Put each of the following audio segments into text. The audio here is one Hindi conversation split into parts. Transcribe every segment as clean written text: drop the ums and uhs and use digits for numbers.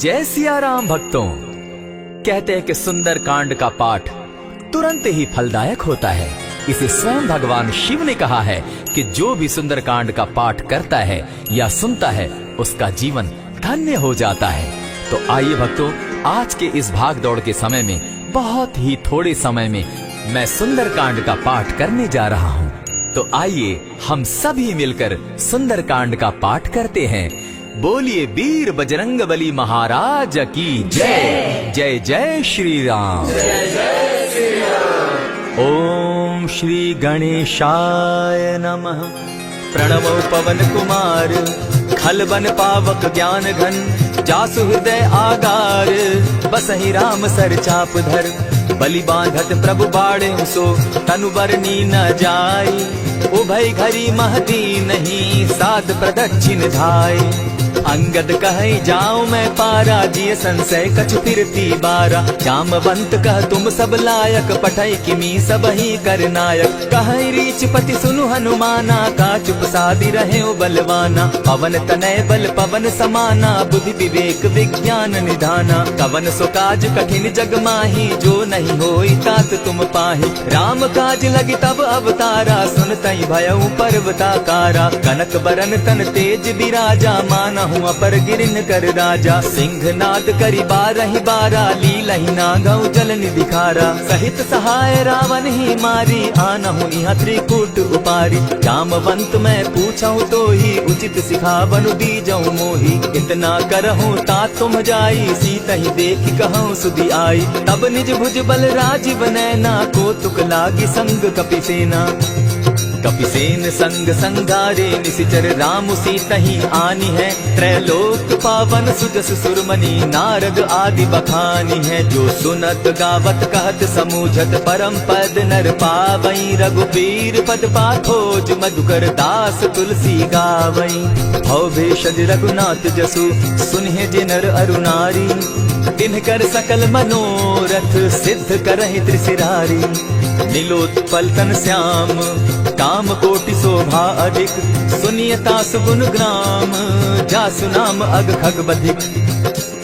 जय सिया राम भक्तों। कहते हैं कि सुंदर कांड का पाठ तुरंत ही फलदायक होता है। इसे स्वयं भगवान शिव ने कहा है कि जो भी सुंदर कांड का पाठ करता है या सुनता है उसका जीवन धन्य हो जाता है। तो आइए भक्तों, आज के इस भाग दौड़ के समय में बहुत ही थोड़े समय में मैं सुंदर कांड का पाठ करने जा रहा हूँ। तो आइए हम सभी मिलकर सुंदर कांड का पाठ करते हैं। बोलिए वीर बजरंगबली महाराज की जय। जय जय श्री राम। जय जय श्री राम। ओम श्री गणेशाय नमः। प्रणवो पवन कुमार खलबन पावक ज्ञान घन जासु हृदय आगार बसहि राम सर चाप धर बलि बांधत प्रभु बाड़े सो तनु बरनी न जाई उभय घरी महती नहीं सात प्रदक्षिण धाय अंगद कहे जाऊं मैं पारा जिय संशय कछ फिरती बारा जामवंत कह तुम सब लायक पठै किमी सब ही कर नायक कहे रीच पति सुनु हनुमाना का चुप सादी रहे बलवाना पवन तनय बल पवन समाना बुद्धि विवेक विज्ञान निधाना कवन सो काज कठिन जग माही जो नहीं होई तात तुम पाही राम काज लगी तब अवतारा सुनतई भयउ पर्वताकारा कनक बरन तन तेज बिराजा माना हूँ अपर गिरिन कर राजा सिंह नाद करी बारहि बारा लीलहि नागौ जल निधिखारा सहित सहाय रावण ही मारी आनहु इहाँ त्रिकूट उपारी जामवंत मैं पूछऊं तो ही उचित सिखावनु दीजऊं मोही इतना करहूं ता तुम जाई सीता ही देखी कहूं सुधि आई तब निज भुज बल राजीव नैना को तुक लागी संग कपिसेना कपिसेन संग संगारे निशिचर राम सीता ही आनी है त्रैलोक पावन सुजस सुरमनी नारद आदि बखानी है जो सुनत गावत कहत समूझत परम पद नर पावई रघुबीर पद पाखोज मधुकर दास तुलसी गावई भव भेषज रघुनाथ जसु सुनहि जे नर अरुणारी तिनकर सकल मनोरथ सिद्ध करहि त्रिशिरारी नीलोत्पल तन श्याम काम कोटि शोभा अधिक सुनियता सुगुण ग्राम जासु नाम अग खग बधिक।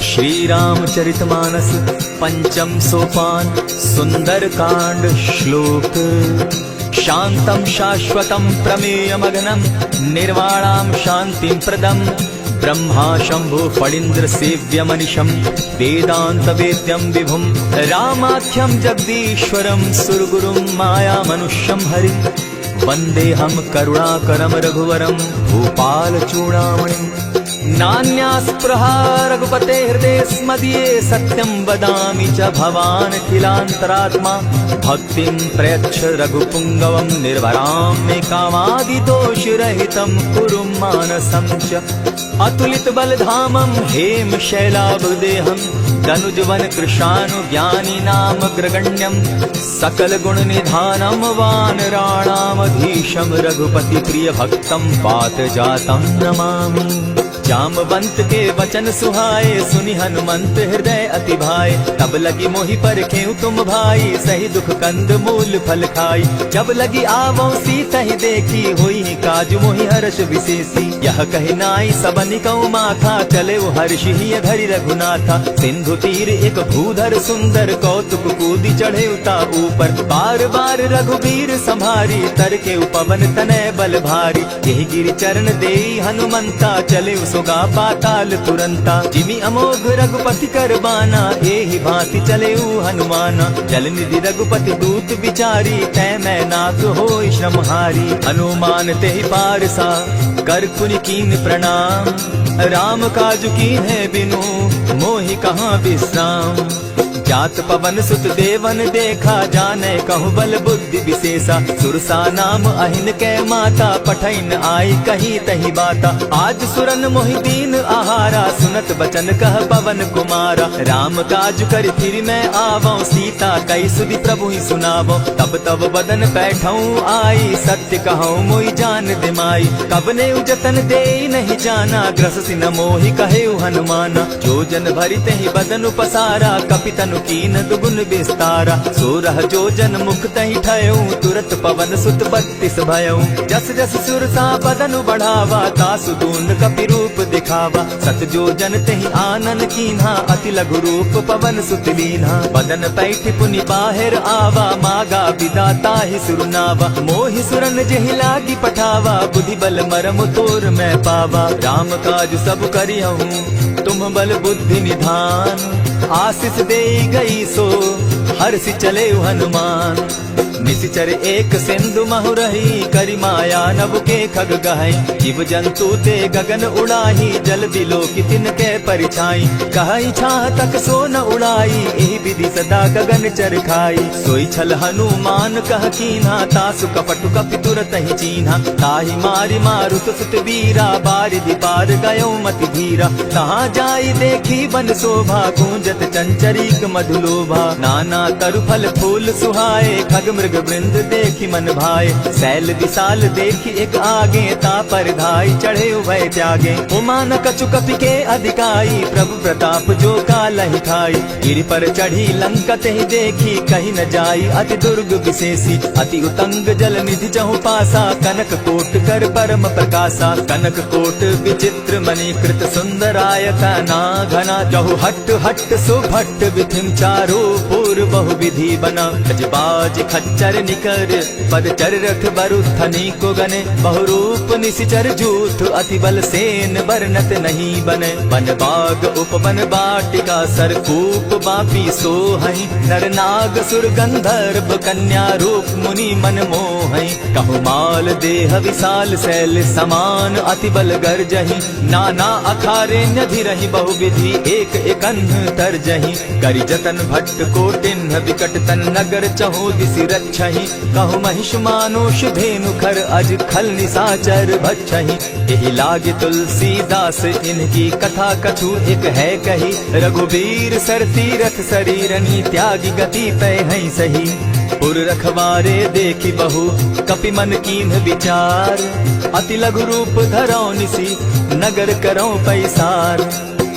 श्री रामचरितमानस पंचम सोपान सुंदर कांड श्लोक शांतम शाश्वतम प्रमेयमग्नम निर्वाणाम शांतिं प्रदम ब्रह्मा शंभु फणीन्द्र सेव्य मनिषम वेदांत वेद्यम विभुम रामाख्यम जगदीश्वरम सुरगुरुम माया मनुष्यम हरि वंदे हम करुणाकरम रघुवरम भूपाल चूड़ामणिम नान्यास्पृहा रघुपते हृदय स्मदीये सत्यं वदामि च भवान् किलान्तरात्मा भक्तिं प्रयच्छ रघुपुङ्गवं निर्वरां मे कामादिदोषरहितं कुरु मानसं च अतुलित बलधामं हेम शैलाभदेहं धनुजवन कृशानु ज्ञानी नाम ग्रगण्यं सकल गुण निधानं वानराणामधीशं रघुपति प्रिय भक्तं पात जातं नमामि। जामवंत के वचन सुहाए सुनि हनुमंत हृदय अति भाए तब लगी मोहि परखेउ तुम भाई सही दुख कंद मूल फल खाई जब लगी आवो सीता ही देखी हुई काज मोहि हर्ष विशेषी यह कहि नाई सबनि कौ माथा चले हर्षि ही धरि रघुनाथा सिंधु तीर एक भूधर सुंदर कौतुक कूदी चढ़े उता ऊपर बार बार रघुबीर संभारी तर के पवन तनय बल भारी यही गिरि चरण देई हनुमंता चले सुगा पाताल तुरंता जिमि अमोघ रघुपति कर बाना एहि भांति चले हनुमाना जल निधि रघुपति दूत विचारी तै मैं नाथ होई श्रमहारी हनुमान तेहि पारसा कर कुनि कीन प्रणाम राम काज कीन है बिनु मोहि कहाँ विश्राम जात पवन सुत देवन देखा जाने कहु बल बुद्धि विशेषा सुरसा नाम अहिन कै माता पठैन आई कही तही बाता आज सुरन मोहि दीन आहारा सुनत बचन कह पवन कुमारा राम काज कर फिर मैं आवो सीता कई सुधि प्रभु ही सुनावो तब तब बदन बैठऊं आई सत्य कहूँ मोहि जान दिमाई कब ने उजतन दे नहीं जाना ग्रस सिन मोहि कहे हनुमाना जो जन भरी तहि बदन पसारा कपितन तनु कीन दुगुन विस्तारा। 16 जोजन मुख तहि ठयऊ, तुरत पवन सुत 32 भयऊ। जस जस सुरसा बदनु बढ़ावा, तासु दून कपि रूप दिखावा। 7 जोजन तेहि आनन कीन्हा, अति लघु रूप पवन सुत लीन्हा। बदन पैठ पुनि बाहिर आवा, मागा विदाता ही सुरनावा। मोहि सुरन जेहि लागी पठावा, बुद्धि बल मरम तोर मैं पावा। राम काज सब करियहूँ, तुम बल बुद्धि निधान। आशीष दे गई सो हर्षि चले हनुमान। निशिचर एक सिंधु महु रही, करि माया नभ के खग गहई। जीव जंतु ते गगन उड़ाही, जल बिलो की तिनके परिछाई। कहई छाह तक सो न उड़ाई, एहि विधि सदा गगन चर खाई। सोई छल हनुमान कह कीन्हा, तासु कपटु कपि तुरत ही चीन्हा। ताहि मारि मारुत सुत वीरा, बारिधि पार गयो मति धीरा। कहाँ जाई देखी बन शोभा, गूंजत चंचरीक मधुलोभा। नाना तरु फल फूल सुहाए, खग मृग वृंद देखी मन भाए। शैल विशाल देखी एक आगे, ता पर धाई चढ़े उभय त्यागे। उमा न कछु कपि के अधिकाई, प्रभु प्रताप जो कालहि खाई। गिरि पर चढ़ी लंका तेहि देखी, कहीं न जाई अति दुर्ग विशेषी। अति उतंग जल निधि चहु पासा, कनक कोट कर परम प्रकाशा। कनक कोट विचित्र मणिकृत सुंदरायता ना घना। जहु हट हट सुभट विधिम चारो पूर बहु विधि बना। गजबाज खच्चर निकर पद चर रथ बरुथनी को गने। बहुरूप निशिचर जूथ, अति बल सेन बरनत नहीं बने। बन बाग उपवन बाटिका, सरकूप बापी सोहई। नर नाग सुर गंधर्व कन्या, रूप मुनि मन मोहई। कहु माल देह विशाल शैल समान, अति बल गर्जही। नाना अखारे न्यधिरहि बहुविधि, एक एकन्ह तरजही। करि जतन भट्ट कोटिन्ह, विकट तन नगर चहु दिसि रक्षहि। कहु महिष मानुष धेनु खर, अज खल निशाचर भक्षहि। एहि लागे तुलसीदास, इनकी कथा कछु एक है कही। रघुबीर सर तीरथ शरीरनि, त्यागी गति तय है सही। पुर रखवारे देखी बहु, कपि मन कीन्ह विचार। अति लघु रूप धरौ निसी, नगर करौ पैसार।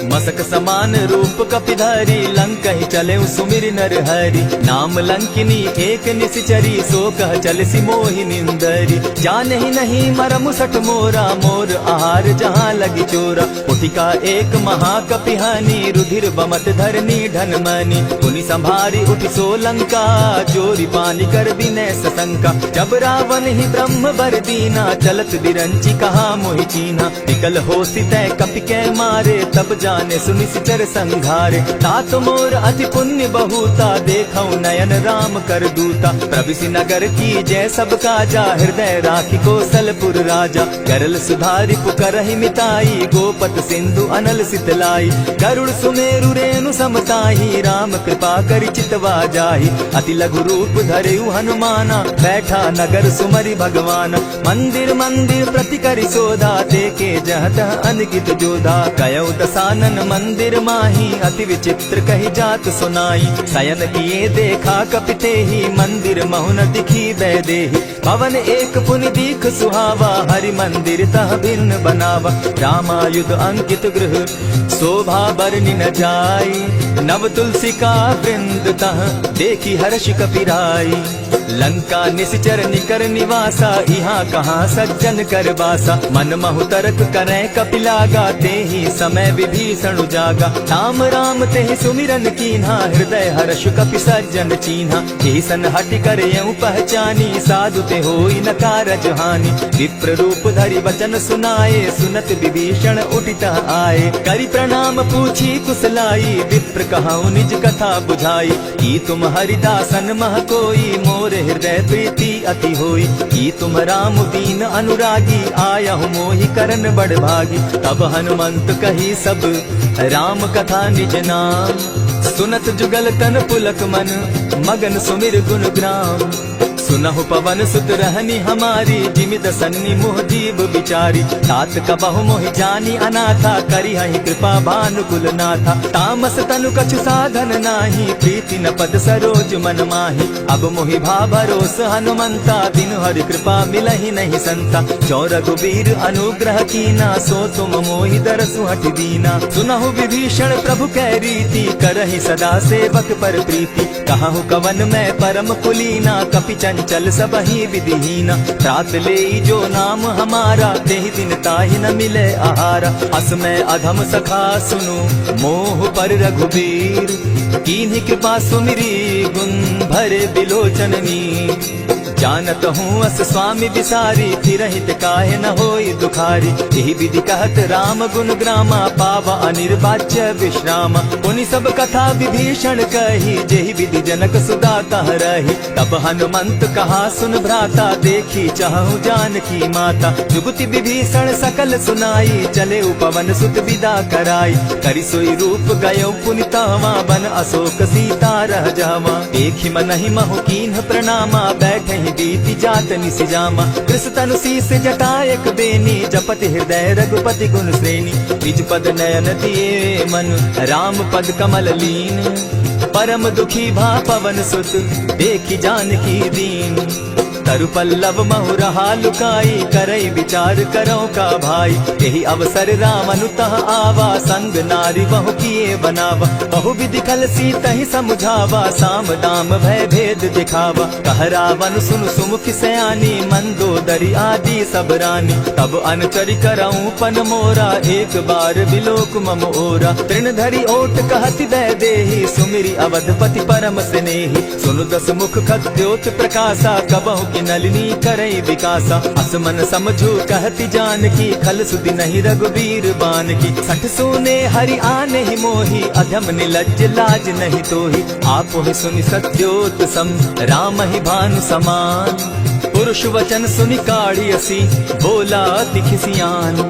मसक समान रूप कपिधारी, लंकहि चले सुमिर नर हरि। नाम लंकिनी एक निशिचरी, सो कह चल सी मोहि निंदरी। जानहि नहीं मरम सठ मोरा, मोर आहार जहाँ लगी चोरा। उठिका एक महाकपिहानी, रुधिर बमत धरनी ढन मनी। पुनि संभारी उठि सो लंका, जोरी पानी कर विनय सशंका। जब रावण ही ब्रह्म बर दीना, चलत बिरंची कहा मोहि चीन्हा। निकल होसी तय कपि के मारे, तब जाने सुनिश्चर संघारे। तात मोर अति पुण्य बहुता, देखौ नयन राम कर दूता। प्रविशि नगर की जय सब काजा, हृदय राखी कौशलपुर राजा। करल सुधारि पुकरहि मिताई, गोपत सिंधु अनल सितलाई। गरुड़ सुमेरु रेणु समताही, राम कृपा करि चितवा जाहि। अति लघु रूप धरेउ हनुमाना, बैठा नगर सुमरि भगवान। मंदिर मंदिर प्रति करि सोधा, देखे जहत अनगित जोधा। कयौ दसानन मंदिर माही, अति विचित्र कही जात सुनाई। शयन किए देखा कपिते ही, मंदिर महु न दिखी वैदेही। भवन एक पुनि दीख सुहावा, हरि मंदिर तह भिन्न बनावा। रामायुध अंकित गृह, शोभा बरनि न जाई। नव तुलसी का वृंद तह, देखी हर्ष कपिराई। लंका निशिचर निकर निवासा, यहाँ कहाँ सज्जन कर बासा। मन महु तरक करे कपिलागा, तेहि समय विभीषण जागा। राम राम तेहि सुमिरन कीन्हा, हृदय हर्ष कपि सज्जन चीन्हा। एहि सन हटि कर यूं पहचानी, साधु ते होई न कारज हानि। विप्र रूप धरि वचन सुनाए, सुनत विभीषण उठितः आए। करि प्रणाम पूछी कुशलाई, विप्र कहऊँ निज कथा बुझाई। की तुम हरिदासन मह कोई, मोर हृदय प्रीति अति होई। की तुम राम दीन अनुरागी, आयहु मोहि करन बड़ भागी। तब हनुमंत कही सब राम कथा निज नाम। सुनत जुगल तन पुलक मन, मगन सुमिर गुण ग्राम। सुनहु पवन सुत रहनी हमारी, जिमित सन्नी मोह जीव बिचारी। तात कबहु मोहि जानी अनाथा, करी हहि कृपा भानुकुल नाथा। तामस तनु कछु साधन नाही, प्रीति न पद सरोज मन माही। अब मोहि भा भरोस हनुमंता, बिनु हरि कृपा मिलहि नहीं संता। जो रघुबीर अनुग्रह कीना, सो तुम मोहि दरसु हठि दीना। सुनहु विभीषण प्रभु कै रीति, करहि सदा सेवक पर प्रीति। कहु कवन मैं परम कुलीना, कपि चंचल सबहि विधिहीना। त्रात लेई जो नाम हमारा, तेहि दिन ताहि न मिले आहारा। अस मैं अधम सखा सुनु, मोह पर रघुबीर। कीन्ही कृपा सुमिरी, गुण भरे बिलोचननी। जानत हूँ अस स्वामी बिसारी, फिरहित काहे न होई दुखारी। यही विधि कहत राम गुण ग्रामा, पावा अनिर्वाच्य विश्राम। पुनि सब कथा विभीषण कही, जेहि विधि जनक सुदा कह रही। तब हनुमंत कहा सुन भ्राता, देखी चाहूँ जानकी माता। जुगति विभीषण सकल सुनाई, चले पवन सुत विदा कराई। करि सोई रूप गयो पुनितावा, बन अशोक सीता रह जावा। देखि मनहि महु कीन्ह प्रणामा, बैठे बीति जात निसिजामा। कृष्ण तनु शीस जटा एक बेनी, जपति हृदय रघुपति गुण श्रेणी। निज पद नयन दिए मन, राम पद कमल लीन। परम दुखी भा पवन सुत, देखि जानकी दीन। तरु पल्लव महु रहा लुकाई, करई विचार करो का भाई। यही अवसर रामनु तह आवा, संग नारी बहु किए बनावा। बहु विधि खल सीतहि समुझावा, साम दाम भय भेद दिखावा। कह रावण सुन सुमुखि सयानी, मंदोदरी आदि सब रानी। तब अनचरि करऊं पन मोरा, एक बार बिलोक मम ओरा। तृण धरि ओट कहति दय देहि, सुमिरि अवधपति परम स्नेही। सुनु दस मुख खद्योत प्रकाशा, कबहु नलिनी करई विकासा। असमन समझू कहती जानकी, खल सुधि नहीं रघुबीर बान की। सठ सोने हरि आने ही मोही, अधम निलज्ज लाज नहीं तोही। आपो ही सुनि सत्योत सम, राम ही भानु समान। पुरुष वचन सुनि काढ़ियसी, बोला अति खिसियान।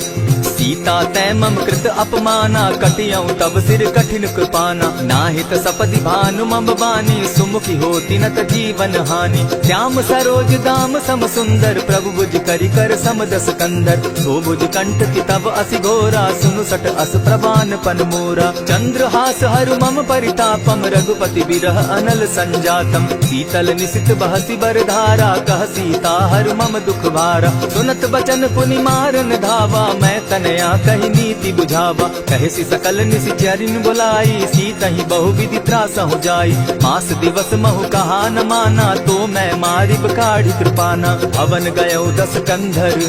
सीता तै मम कृत अपमाना, कटियऊं तब सिर कठिन कृपाना। नाहित सपदि भानु मम बानी, सुमुखी होती न त जीवन हानि। श्याम सरोज दाम सम सुंदर, प्रभु बुझ करि कर सम दस कंदर। सो बुझ कंठ की तब असि घोरा, सुनु सट अस प्रवान पन मोरा। चंद्रहास हरु मम परितापम, रघुपति बिरह अनल संजातम। शीतल निसित बहसी बरधारा, कह सीता हरु मम दुख भारा। सुनत बचन पुनि मारन धावा, मैं तनया कही नीति बुझावा। कहसी सकल निसिचरिन बुलाई, सीतहि बहु विधि त्रासहु जाई। मास दिवस महु कहा न माना, तो मैं मारिब काढ़ी कृपाना। हवन गयो 10 कंधर,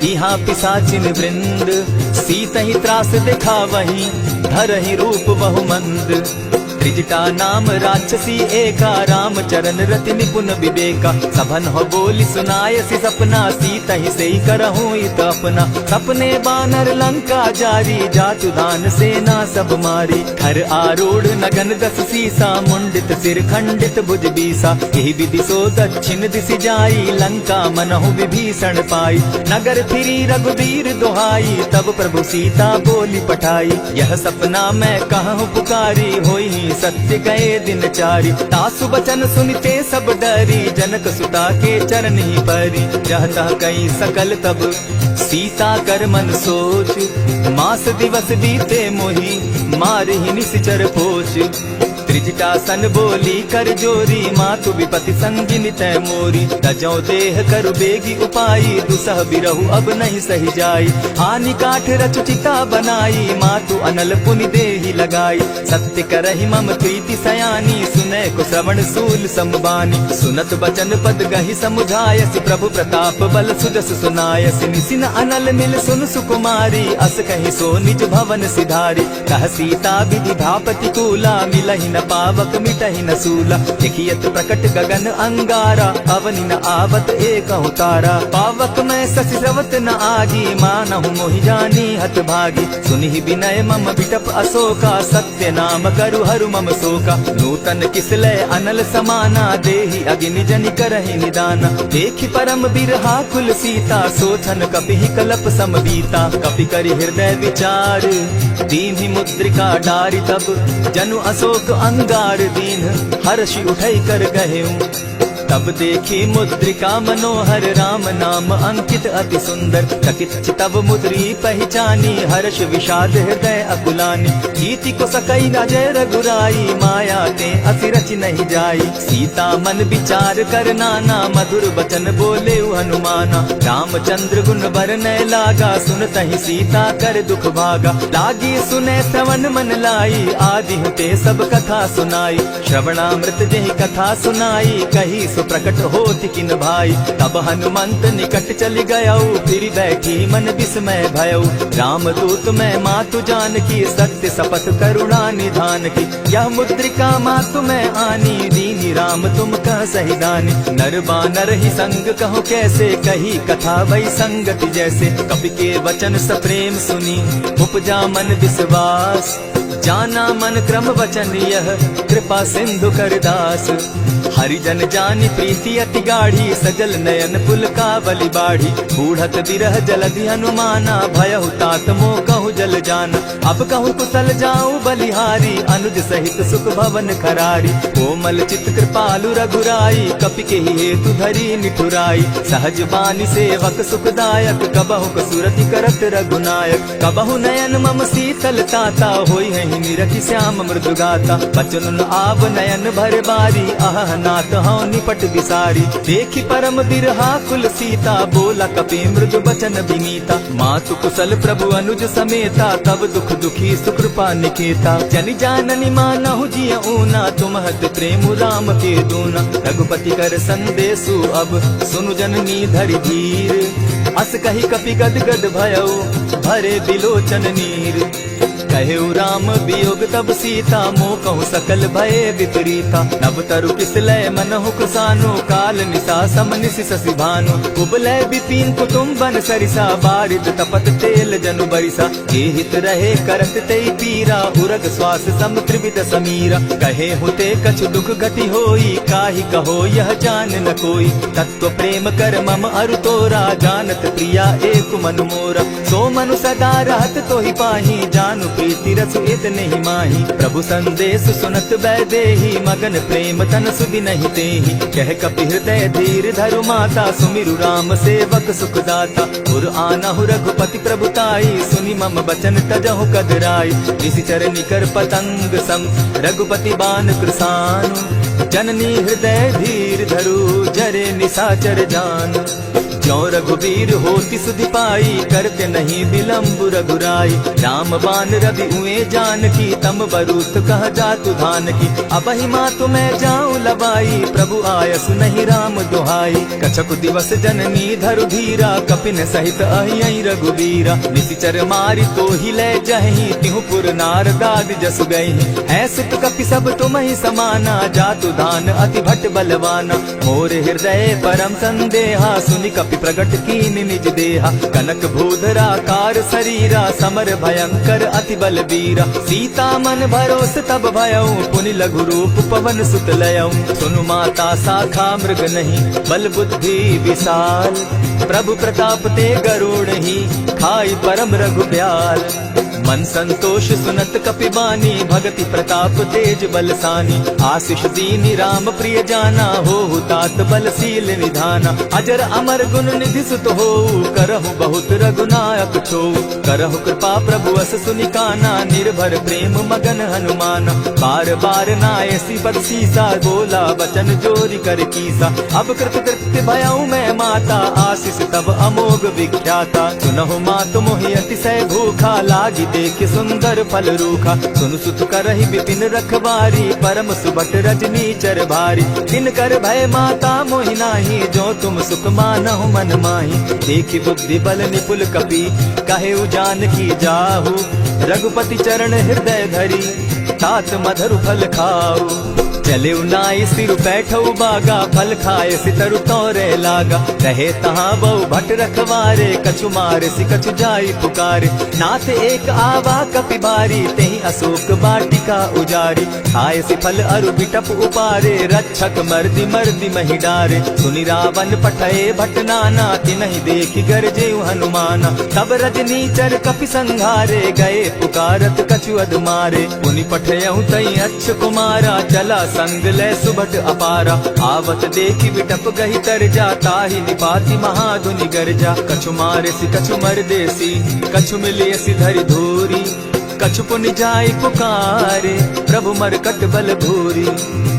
इहाँ पिशाचिन वृंद। सीतहि त्रास दिखावहि, धरहि रूप बहु मंद। त्रिजटा नाम राक्षसी एका, राम चरण रति निपुण विवेका। सभन हो बोली सुनायसी सपना, सीतहि सेई करहूँ इत अपना। सपने बानर लंका जारी, जातु दान सेना सब मारी। खर आरूढ़ नगन 10 सीसा, मुंडित सिर खंडित भुज बीसा। यही विधि सो दक्षिण दिशि जाई, लंका मनहु विभीषण पाई। नगर फिरी रघुबीर दुहाई, तब प्रभु सीता बोली पठाई। यह सपना मैं कहूँ पुकारी, होई सत्य गए दिन चारी। तासु बचन सुनते सब डरी, जनक सुता के चरण ही परी। जहता कई सकल तब सीता कर मन सोच, मास दिवस बीते मोही, मार ही निश्चर पोच। त्रिजटा सन बोली कर जोरी, मातु विपति संगिनी तै मोरी। तजौ देह करु बेगी उपाई, दुसह बिरहु अब नहीं सही जाई। हानि काठ रचु चिता बनाई, मातु अनल पुनि देहि लगाई। सत्य करहि मम प्रीति सयानी, सुनै को श्रवण सूल समबानी। सुनत बचन पद गहि समुझायसि, प्रभु प्रताप बल सुजस सुनायसि। निसिन अनल मिल सुन सुकुमारी, अस कहि सो निज भवन सिधारी। कह सीता विधि भापति कूला, मिलहि न पावक मिटहि न सूला। देखियत प्रकट गगन अंगारा, अवनि न आवत एकहु तारा। पावक मैं शशि स्रवत न आगी, मानहु मोहि जानी हत भागी। सुनिहि विनय मम बिटप अशोका, सत्य नाम करु हरु मम शोका। नूतन किसलय अनल समाना, देहि अगिनि जनि करहि निदाना। देखि परम बिरहा कुल सीता, सोचन कपिहि कलप सम बीता। कपि करि हृदय विचार, दीन्हि मुद्रिका डारि तब। जनु अशोक अंगार दीन, हर्षि उठै कर गहेऊ। तब देखी मुद्रिका मनोहर राम नाम अंकित अति सुंदर। चकित तब मुद्री पहचानी हर्ष विषाद हृदय अकुलानी। कीर्ति को सकई न जय रघुराई माया ते अति रच नहीं जाई। सीता मन विचार कर नाना मधुर बचन बोले हनुमाना। रामचंद्र गुण बरनै लागा सुनतहि सीता कर दुख भागा। लागी सुने श्रवण मन लाई आदि ते सब कथा सुनाई। श्रवणामृत जहि कथा सुनाई कही सो प्रकट होति किन भाई। तब हनुमंत निकट चली गयऊ फिर बैठी मन विस्मय भयऊ। रामदूत मैं मातु जान की सत्य शपथ करुणा निधान की। यह मुद्रिका मातु मैं आनी दीनी राम तुम कह सही दानी। नर बानर ही संग कहो कैसे कही कथा वही संगति जैसे। कपि के वचन सप्रेम सुनी उपजा मन विश्वास। जाना मन क्रम वचन यह कृपा सिंधु कर दास। हरिजन जानी प्रीति अति गाढ़ी सजल नयन पुलकावली बाढ़ी। बूढ़त बिरह जलधि हनुमाना भयहु तात मोह कहु जल जाना। अब कहु कुशल जाऊं बलिहारी अनुज सहित सुख भवन खरारी। कोमल चित कृपालु रघुराई कपि के हेतु धरी निठुराई। सहज बानी सेवक सुखदायक कबहु कसुरति करत रघुनायक। कबहु नयन मम शीतल ताता होई है निरखि श्याम मृदु गाता। बचन आव नयन भर बारी आह नाथ हौ निपट विसारी। देखी परम बिरहा कुल सीता बोला कपि मृदु बचन विनीता। मातु कुशल प्रभु अनुज समेता तब दुख दुखी सुकृपा निकेता। जनि जाननी मानहु जिय ऊना तुमहत प्रेम राम के दूना। रघुपति कर संदेशु अब सुनु जननी धरि धीर। अस कही कपि गद गद भयऊ भरे बिलोचन नीर। कहेउ राम वियोग तब सीता मोह कहु सकल भय विपरीता। नभ तरु किसलय मनहु कुसानो काल निशा समनिसि शशि भानु। कुबलय विपिन कुटुम्बन सरिसा बारिद तपत तेल जनु बरिसा। जे हित रहे करत तेई पीरा उरग श्वास सम त्रिविध समीरा। कहे हुते कछु दुख गति होई काहि कहो यह जान न कोई। तत्व प्रेम कर मम अरु तोरा जानत प्रिया एक मनु मोरा। सो मनु सदा रहत तोहि पाही जानु प्रीति रसु इतने ही माही। प्रभु संदेश सुनत बैदेही मगन प्रेम तन सुधि नहीं तेहि। कह कपि हृदय धीर धरु माता सुमिरु राम सेवक सुखदाता। उर आनहु रघुपति प्रभुताई सुनि मम बचन तजहु कदराई। निशिचर निकर पतंग सम रघुपति बान कृसानु। जननी हृदय धीर धरु जरे निशाचर जान। ज्यों रघुवीर होति सुधि पाई करते नहीं विलम्ब रघुराई। राम बान रवि उए जान की तम बरूत कह जातु धान की। अबहि मातु मैं जाऊं लबाई प्रभु आयसु नहीं राम दुहाई। कछक दिवस जननी धरु धीरा कपिन सहित अहियहि रघुवीरा। निशिचर मारी तो ही ले जहि तिहु पुर नार दाद जसु गई। ऐसित कपि सब तुम ही समाना जातु धान अति भट बलवाना। मोर हृदय परम संदेहा सुनि कपि प्रगट कीन निज देहा। कनक भूधरा कार शरीरा समर भयंकर अति बलबीरा। सीता मन भरोस तब भयऊ पुनि लघु रूप पवन सुत लयऊ। सुनु माता शाखा मृग नहीं बल बुद्धि विशाल। प्रभु प्रताप ते गरुड़ ही खाई परम रघुब्याल। मन संतोष सुनत कपि बानी भगति प्रताप तेज बलसानी। आशीष दीनी राम प्रिय जाना हो तात बलशील निधाना। अजर अमर गुण निधि सुत हो करहु बहुत रघुनायक छो। करहु कृपा प्रभु अस सुनि काना निर्भर प्रेम मगन हनुमाना। बार बार नायसी पद सीसा बोला वचन जोरी कर कीसा। अब कृत कृत्य भयऊ मैं माता आशीष तब अमोघ विख्याता। सुनहु मातु मोहि अतिशय भूखा लागी देख सुंदर फल रूखा। सुन सुत करहि विपिन रखवारी परम सुबट रजनी चर भारी। दिन कर भय माता मोहि नाही जो तुम सुख मानहु मन माही। देखि बुद्धि बल निपुल कपि कहे जान की जाहु। रघुपति चरण हृदय धरी तात मधुर फल खाऊ। चले नाई सिर बैठऊ बागा फल खाए सितरु तौरे लागा। रहे तहाँ बहु भट रखवारे, कछु मारे सि कछु जाई पुकारे। नाथ एक आवा कपि बारी, तेहि अशोक वाटिका उजारी। खाए सि फल अरु बिटप उपारे, रक्षक मर्दि मर्दि महि डारे। सुनि रावण पठए भट नाना, तिनहि देखि गरजेउ हनुमाना। तब रजनीचर कपि संघारे, गए पुकारत कछु अध मारे। पुनि पठयउ तई अच्छ कुमारा, चला संग ले सुभट अपारा। आवत देखि बिटप गहि तर जा, ताहि निपाति महाधुनि गर्जा। कछु मारे सि कछु मरदेसी, कछु मिलिय सि धरि धूरी। कछु पुनि जाय पुकारे, प्रभु मरकट बल भूरी।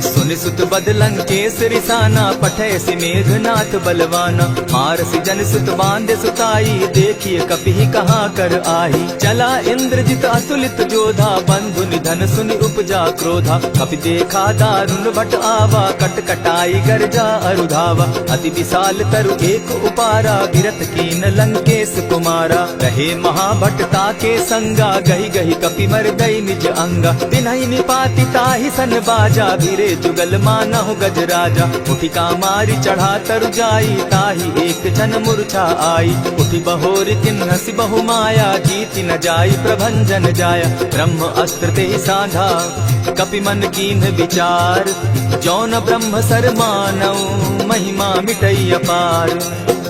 सुनि सुत बद लंकेश रिसाना, पठय सि मेघनाथ बलवाना। मारसि जन सुत बांधे सुताई, देखिए कपिहि कहाँ कर आही। चला इंद्रजित अतुलित जोधा, बंधु निधन सुनि उपजा क्रोधा। कपि देखा दारुण भट आवा, कट कटाई गर्जा अरुधावा। अति विशाल तरु एक उपारा, गिरत कीन लंकेश कुमारा। रहे महाभटता के संगा, गही गही कपि मर गई निज अंगा। तिन्हि निपाति ताहि सन बाजा, भिरे जुगल मानहु गज राजा। उठि कामारी चढ़ा तरु जाई, ताहि एक जन मूर्छा आई। उठि बहोरि किन्हसि बहु माया, जीति न जाई प्रभंजन जाया। ब्रह्म अस्त्र तेहि साधा, कपि मन कीन्ह विचार। जौन ब्रह्म सर मानऊ, महिमा मिटई अपार।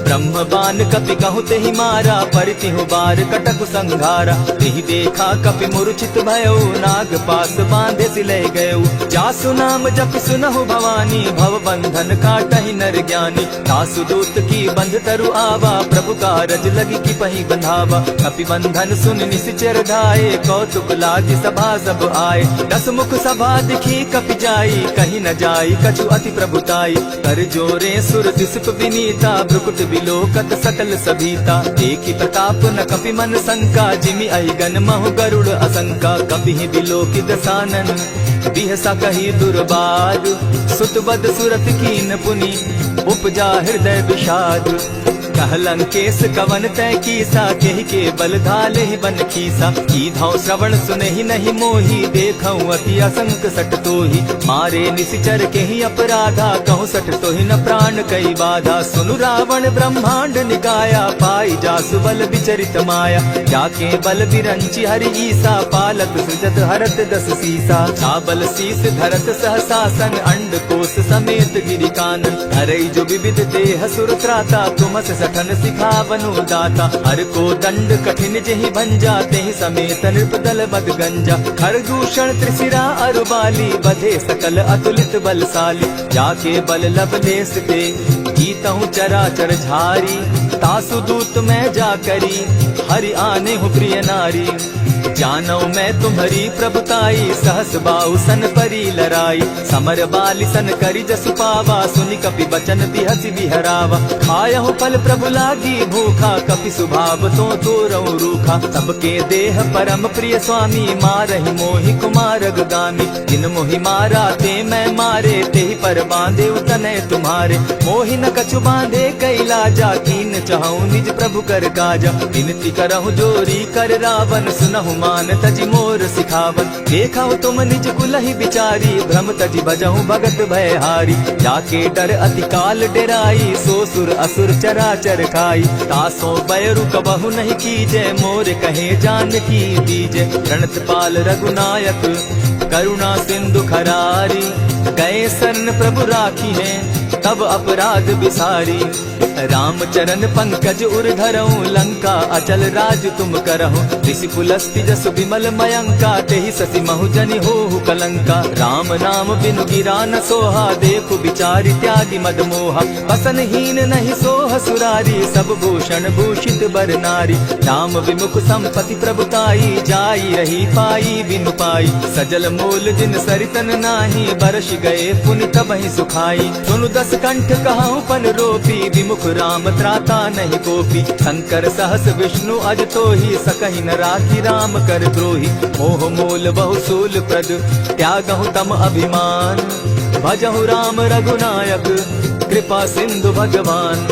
ब्रह्म बान कपि कहु तेहि मारा, परितिहु बार कटकु संघारा। तेहि देखा कपि मूर्छित भयउ, नाग पास बांधे सि ले गयउ। जासु नाम जपि सुनहु भवानी, भव बंधन काटहि नर ज्ञानी। तासु दूत की बंध तरु आवा, प्रभु कारज लगी कि पहि बंधावा। कपि बंधन सुन निश्चर धाये, कौतुक लागी सभा सब आए। दस मुख सभा दिखी कपि जाई, कहीं न जाई कछु अति प्रभुताई। कर जोरे सुर दिसप विनीता, भ्रुकुट बिलोकत सकल सभीता। देखि प्रताप न कपि मन शंका, जिमि अहिगन महु गरुड़ असंका। कपिहि बिलोकि दसानन, बिहसा कही दुर्बाद। सुत बद सुरत कीन पुनि, उपजा हृदय विषाद। कह लंकेश कवन तय कीसा, केहि के बल धाले ही बन खीसा। कीधौ श्रवण सुनहि नहीं मोही, देखऊं अति असंक सट तोही। मारे निशिचर केहि अपराधा, कहूँ सट तोहि न प्राण कई बाधा। सुनु रावण ब्रह्मांड निगाया, पाई जासु बल विचरित माया। जाके बल बिरंचि हरि ईसा, पालत सृजत हरत दस सीसा। चाबल शीस धरत सहसासन, अंड कोश समेत गिरि कानन। हरई जो विविध देह सुर त्राता, तुमस सठन सिखावनु दाता। हर को दंड कठिन जेहि भंजा, तेहि समेत नृपदल बद गंजा। खरदूषण त्रिशिरा अरुबाली, बधे सकल अतुलित बलशाली। जाके बल लवलेस ते, गीतहु चराचर झारी। तासु दूत मैं जा करी, हरि आने हूँ प्रिय नारी। जानौ मैं तुम्हारी प्रभुताई, सहस बाहु सन परी लराई। समर बाली सन करि जसु पावा, सुनि कपि बचन बिहसि बिहरावा। खायहु फल प्रभु लागी भूखा, कपि सुभाव तो तोरहु रूखा। सबके देह परम प्रिय स्वामी, मारहि मोहि कुमारग गामी। जिन मोहि मारा ते मैं मारे, तेहि पर बांधे तनय तुम्हारे। मोहि न कछु बांधे कैलाजा, कीन चाहूं निज प्रभु कर काजा। विनती करहु जोरी कर रावण, सुनहु मान तजि मोर सिखावन। देखहु तुम निज कुलहि बिचारी, भ्रम तजि भजहु भगत भयहारी। जाके डर अति काल डेराई, सो सुर असुर चराचर खाई। तासो बैरु कबहु नहीं कीजे, मोर कहे जानकी दीजे। प्रणत पाल रघुनायक, करुणा सिंधु खरारी। गए शरण प्रभु राखी है, तब अपराध बिसारी। राम चरण पंकज उर धरऊं, लंका अचल राज तुम करहु। ऋषि पुलस्ति जसु विमल मयंका, तेहि सति महु जनि होहु कलंका। राम नाम बिनु गिरा न सोहा, देखु बिचारि त्यागी मद मोहा। बसनहीन नहीं सोह सुरारी, सब भूषण भूषित बर नारी। राम विमुख संपति प्रभुताई, जाई रही पाई बिनु पाई। सजल मोल जिन सरितन नाही, बरस गए पुनि तबहि सुखाई। सुनु दस कंठ कहूँ पन रोपी, विमुख राम त्राता नहीं कोपी। शंकर सहस विष्णु अज तोहि, सकहि न राखी राम कर द्रोही। मोह मूल बहु सूल प्रद, त्यागहु तम अभिमान। भजहु राम रघुनायक, कृपा सिंधु भगवान।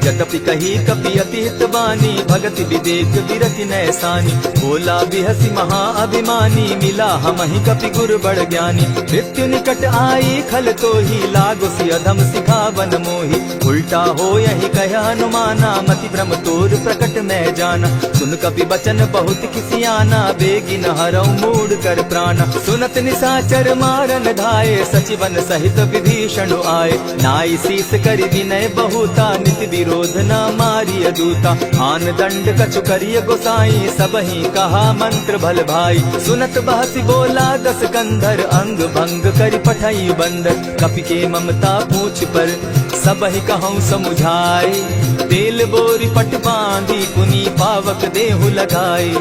यद्यपि कही कपि अति हितवानी, भगति विवेक विरति नैसानी। बोला बिहसी महा अभिमानी, मिला हमहि कपि गुर बड़ ज्ञानी। मृत्यु निकट आई खल तो ही, लागो सि अधम सिखावन मोही। उल्टा हो यही कह हनुमाना, मति भ्रम तोर प्रकट मैं जाना। सुन कपि बचन बहुत किसियाना, बेगिन हरऊ मूड कर प्राण। सुनत निशाचर मारन धाये, सचिवन सहित विभीषण आए। नाई शीस करि विनय बहुता, नित विरोध न मारिय दूता। आन दंड कछु करिय गोसाई, सबहि कहा मंत्र भल भाई। सुनत बहसी बोला दस कंधर, अंग भंग करि पठई बंदर। कपि के ममता पूछ पर, सबहि कहूँ समुझाए। तेल बोरी पट बांधी, पुनि पावक देहु लगाए।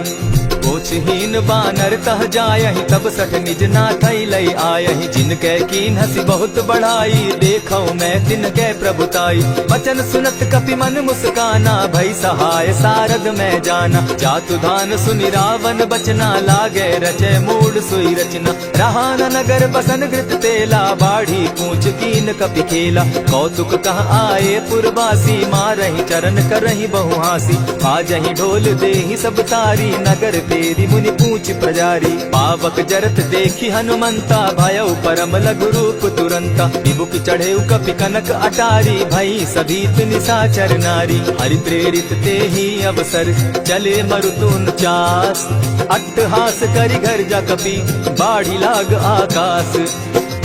कोचहीन बानर तह जायहि, तब सठ निज नाथै लई आयहि। जिनके कीन हसी बहुत बढ़ाई, देखौ मैं तिनके प्रभुताई। वचन सुनत कपि मन मुस्काना, भई सहाय सारद मैं जाना। जातु धान सुनि रावण बचना, लागे रचे मूड सोई रचना। रहा न नगर बसन घृत तेला, बाढ़ी पूछ कीन कपि खेला। कौतुक कह आए पुरवासी, मारहि चरण करहि बहुहासी। आजहि ढोल देहि सब तारी, नगर तेरी मुनि पूछ प्रजारी। पावक जरत देखी हनुमंता, भयउ परम लघु रूप तुरंता। विमुख चढ़े कपि कनक अटारी, भई सभीत निशाचर नारी। हरि प्रेरित ते ही अवसर, चले मरुतुन चास। अट्टहास करि घर जा कपि, बाढ़ी लाग आकाश।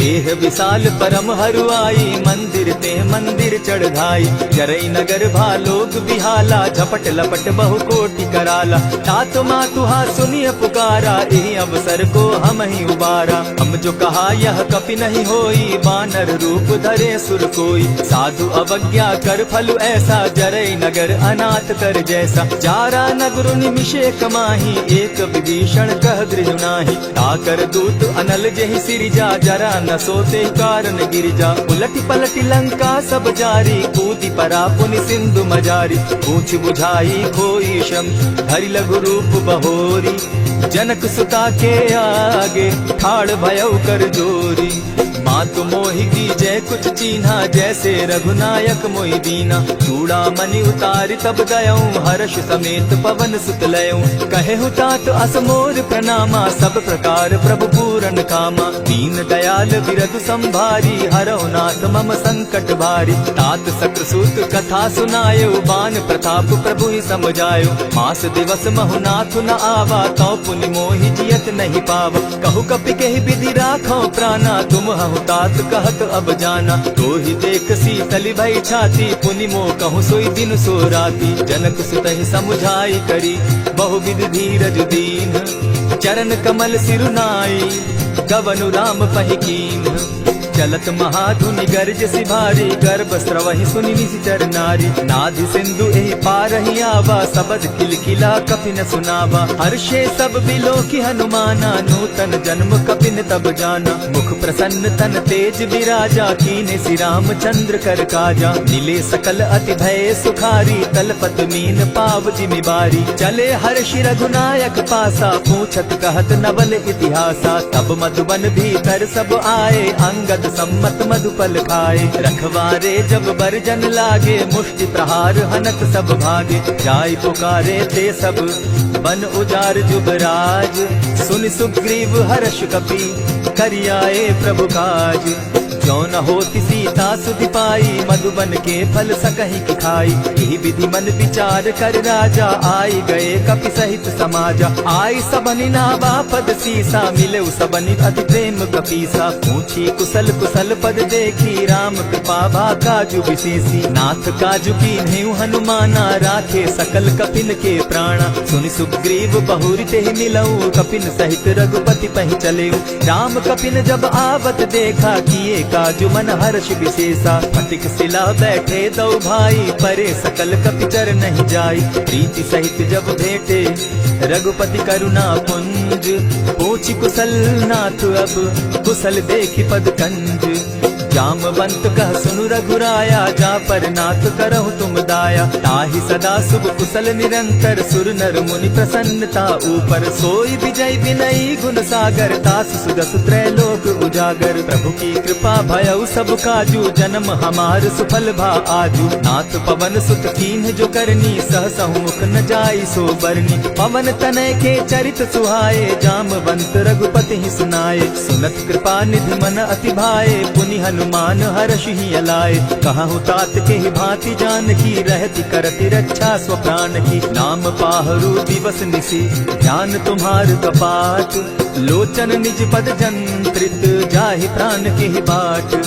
देह विशाल परम हरुआई, मंदिर ते मंदिर चढ़ाई। जरई नगर भालोग बिहाला, झपट लपट बहु कोटि कराला। तात मातुहा सुनिय पुकारा, एहि अवसर को हम ही उबारा। हम जो कहा यह कपि नहीं होई, बानर रूप धरे सुर कोई। साधु अवज्ञा कर फल ऐसा, जरई नगर अनाथ कर जैसा। जारा नगर निमिषे कमाही, एक विभीषण कह गृह नाही। ताकर दूत अनल जहि सिरिजा, जरा न सोते कारण गिरिजा। उलटी पलटी लंका सब जारी, कूदी परा पुनि सिंधु मजारी। पूछ बुझाई खोई शम, हरि लघु रूप बहोरी। जनक सुता के आगे, ठाड़ भयउ कर जोरी। मातु मोहि की जय कुछ चीन्हा, जैसे रघुनायक मोहि दीना। चूड़ा मणि उतारि तब गयऊं, हर्ष समेत पवन सुत लयऊं। कहेहु तात असमोर प्रणामा, सब प्रकार प्रभु पूरन कामा। दीन दयाल बिरधु संभारी, हरौ नाथ मम संकट भारी। तात सक्रसूत कथा सुनायो, बान प्रताप प्रभु ही समझायो। मास दिवस महु नाथ न आवा, तौ पुनि मोहि जियत नहीं पावा। कहु कपि कहि विधि राखो प्राणा, तुम हहु तात कहत अब जाना। तो ही देख शीतल भई छाती, पुनि मो कहूँ सोई दिन सो राती। जनक सुतहि समुझाई करी, बहुविध धीरज दीन। चरण कमल सिरुनाई, गवनु राम पहि कीन। चलत महाधुनि गर्ज सिभारी, गर्भ स्रवहि सुनि निशिचर नारी। नाधि सिंधु एहि पारहि आवा, सबद खिलखिला कपि न सुनावा। हर्षे सब बिलोकि हनुमाना, नूतन जन्म कपि न तब जाना। मुख प्रसन्न तन तेज विराजा, कीने सि रामचंद्र कर काजा। मिले सकल अति भय सुखारी, तलपत मीन पाव जिमि बारी। चले हर्षि रघुनायक पासा, पूछत कहत नवल इतिहासा। तब मधुबन भीतर सब आए, अंगद सम्मत मधुपल खाए। रखवारे जब बरजन लागे, मुष्टि प्रहार हनत सब भागे। जाय पुकारे ते सब, बन उजार जुबराज। सुन सुग्रीव हर्ष कपि, करियाए प्रभु काज। जो न होती सीता सुधि पाई, मधुबन के फल सकहि की खाई। यही विधि मन विचार कर राजा, आई गए कपि सहित समाजा। आई सबनि नावा पद सीसा, मिले सबनि अति प्रेम कपीसा। पूछी कुशल कुशल पद देखी, राम कृपा भा काजु विशेषी। नाथ काजु कीन्हेउ हनुमाना, राखे सकल कपिन के प्राणा। सुनि सुग्रीव बहुरि तेहि मिलऊ, कपिन सहित रघुपति पहि चलेऊ। राम कपिन जब आवत देखा, किए काजु मन हर्ष विशेषा। फटिक सिला बैठे दो भाई, परे सकल कपिचर नहीं जाई। प्रीति सहित जब भेटे, रघुपति करुणा पुंज। पूछि कुशल नाथ अब, कुशल देखि पद कंज। जामवंत कह सुनु रघुराया, जा पर नाथ करहु तुम दाया। ताहि सदा शुभ कुशल निरंतर, सुर नर मुनि प्रसन्नता ऊपर। सोई विजय विनयी गुण सागर, तास सुदस त्रैलोक उजागर। प्रभु की कृपा भयउ सब काजू, जन्म हमार सुफल भा आजू। नाथ पवन सुत कीन्ह जो करनी, सहसहु मुख न जाई सो बरनी। पवन तनय के चरित सुहाए, जामवंत रघुपति ही सुनाए। सुनत कृपा निधि मन अति भाए, पुनि हनुमान हर्षि अलाए। कहु तात के ही भांति जानकी, रहति करति रक्षा स्व प्राण की। नाम पाहरु दिवस निसी, ध्यान तुम्हार कपाट। लोचन निज पद जंत्रित, जाहि प्राण के ही बाट।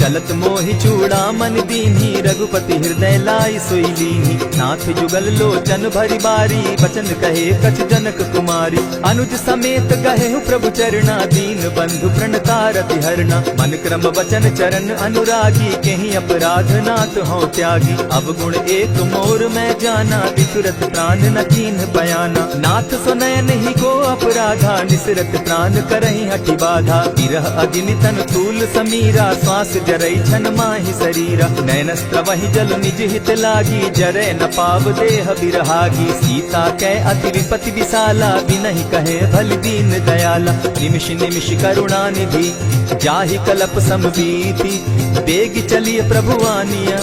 चलत मोहि चूड़ामन दीन्ही, रघुपति हृदय लाई सोई लीन्ही। नाथ जुगल लोचन भरी बारी, बचन कहे कछ जनक कुमारी। अनुज समेत गहे प्रभु चरणा, दीन बंधु प्रणतारति हरना। मन क्रम वचन चरण अनुरागी, कहीं अपराध नाथ हो त्यागी। अब गुण एक मोर मैं जाना, विसुरत प्राण न कीन्ह बयाना। नाथ सुनयन ही को अपराधा, निसरत प्राण करहि हठि बाधा। विरह अग्नि तन तूल समीरा, श्वास जरई छन माहि शरीरा। नयन स्त्रवहि जल निज हित लागी, जरै न पाव देह बिरहागी। सीता कै अति विपति विशाला, बिनहि कहे भल दीन दयाला। निमिष निमिष करुणा निधि, जाहि कलप समबीति। बेग चलिए प्रभु आनिया,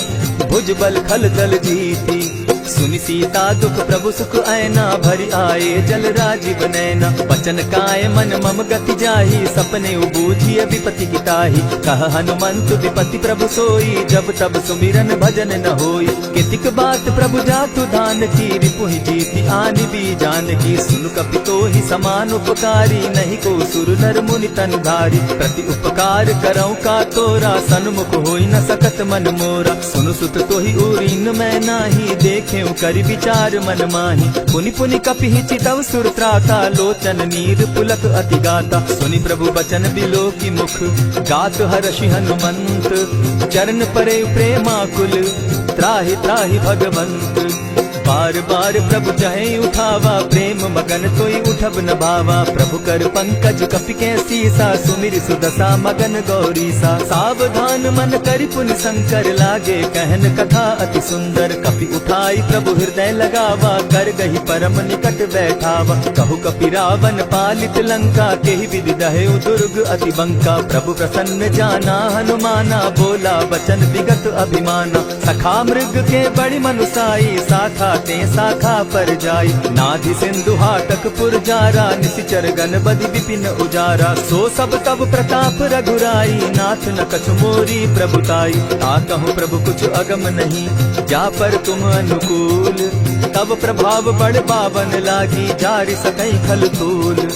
भुज बल खल दल जीती। सुनि सीता दुख प्रभु सुख ऐना, भरि आए जल राजीव नैना। वचन काय मन मम गति जाहि, सपने बूझिय विपति गिताहि। कह हनुमंत विपति प्रभु सोई, जब तब सुमिरन भजन न होई। कितिक बात प्रभु जातु धान की, रिपुहि जीति आनि भी जानकी। सुन कपितो ही समान उपकारी, नहीं को सुर नर मुनि तन धारी। प्रति उपकार करौ का तोरा, सन्मुख होई न सकत मन मोरा। सुनु सुत तोहि उरीन मैं नाही, देखे करि विचार मन माही। पुनि पुनि कपिहि चितव सुर त्राता, लोचन नीर पुलक अति गाता। सुनि प्रभु बचन बिलो की मुख, गात हर्षि हनुमंत। चरण परे प्रेमाकुल, त्राहि त्राहि भगवंत। बार बार प्रभु चहे उठावा, प्रेम मगन तोई उठब न भावा। प्रभु कर पंकज कपि के सीसा, सुमिर सुदशा मगन गौरीसा। सावधान मन करि पुनि शंकर, लागे कहन कथा अति सुंदर। कपि उठाई प्रभु हृदय लगावा, कर गही परम निकट बैठावा। कहु कपि रावण पालित लंका, केहि विधि दहेउ दुर्ग अति बंका। प्रभु प्रसन्न जाना हनुमाना, बोला वचन विगत अभिमाना। सखा मृग के बड़ी मनुसाई, शाखा ते शाखा पर जाई। नाधि सिंधु हाटक पुरजारा, निशिचर गण बदि विपिन उजारा। सो सब तब प्रताप रघुराई, नाथ न कछु मोरी प्रभुताई। ताकहु प्रभु कुछ अगम नहीं, जा पर तुम अनुकूल। तब प्रभाव बड़ पावन लागी, जारि सकई खल तूल।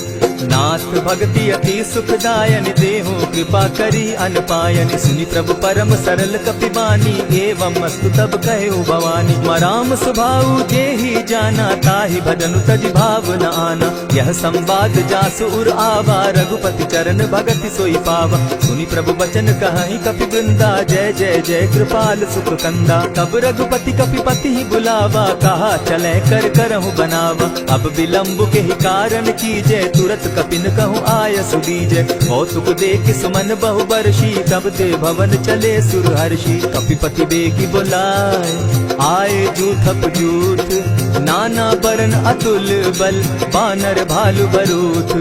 नाथ भक्ति अति सुखदायन, देहु कृपा करी अनपायन। सुनि प्रभु परम सरल कपिबानी, एवं अस्तु तब कहेउ भवानी। मराम सुभाऊ जेहि जाना, ताहि भजनु तज भाव न आना। यह संवाद जासु उर आवा, रघुपति चरण भगति सोई पावा। सुनि प्रभु बचन कहहि कपि वृंदा, जय जय जय कृपाल सुख कंदा। तब रघुपति कपिपति ही बुलावा, कहा चले कर करहु बनावा। अब विलम्ब के ही कारण कीजय, तुरत कपिन कहूँ आय सुदीजय। कौतुक देख सुमन बहु बरसी, तब ते भवन चले सुर हर्षि। कपिपति बेगी बुलाए, आए जूथप जूथ। नाना बरन अतुल बल, बानर भालु बरूथ।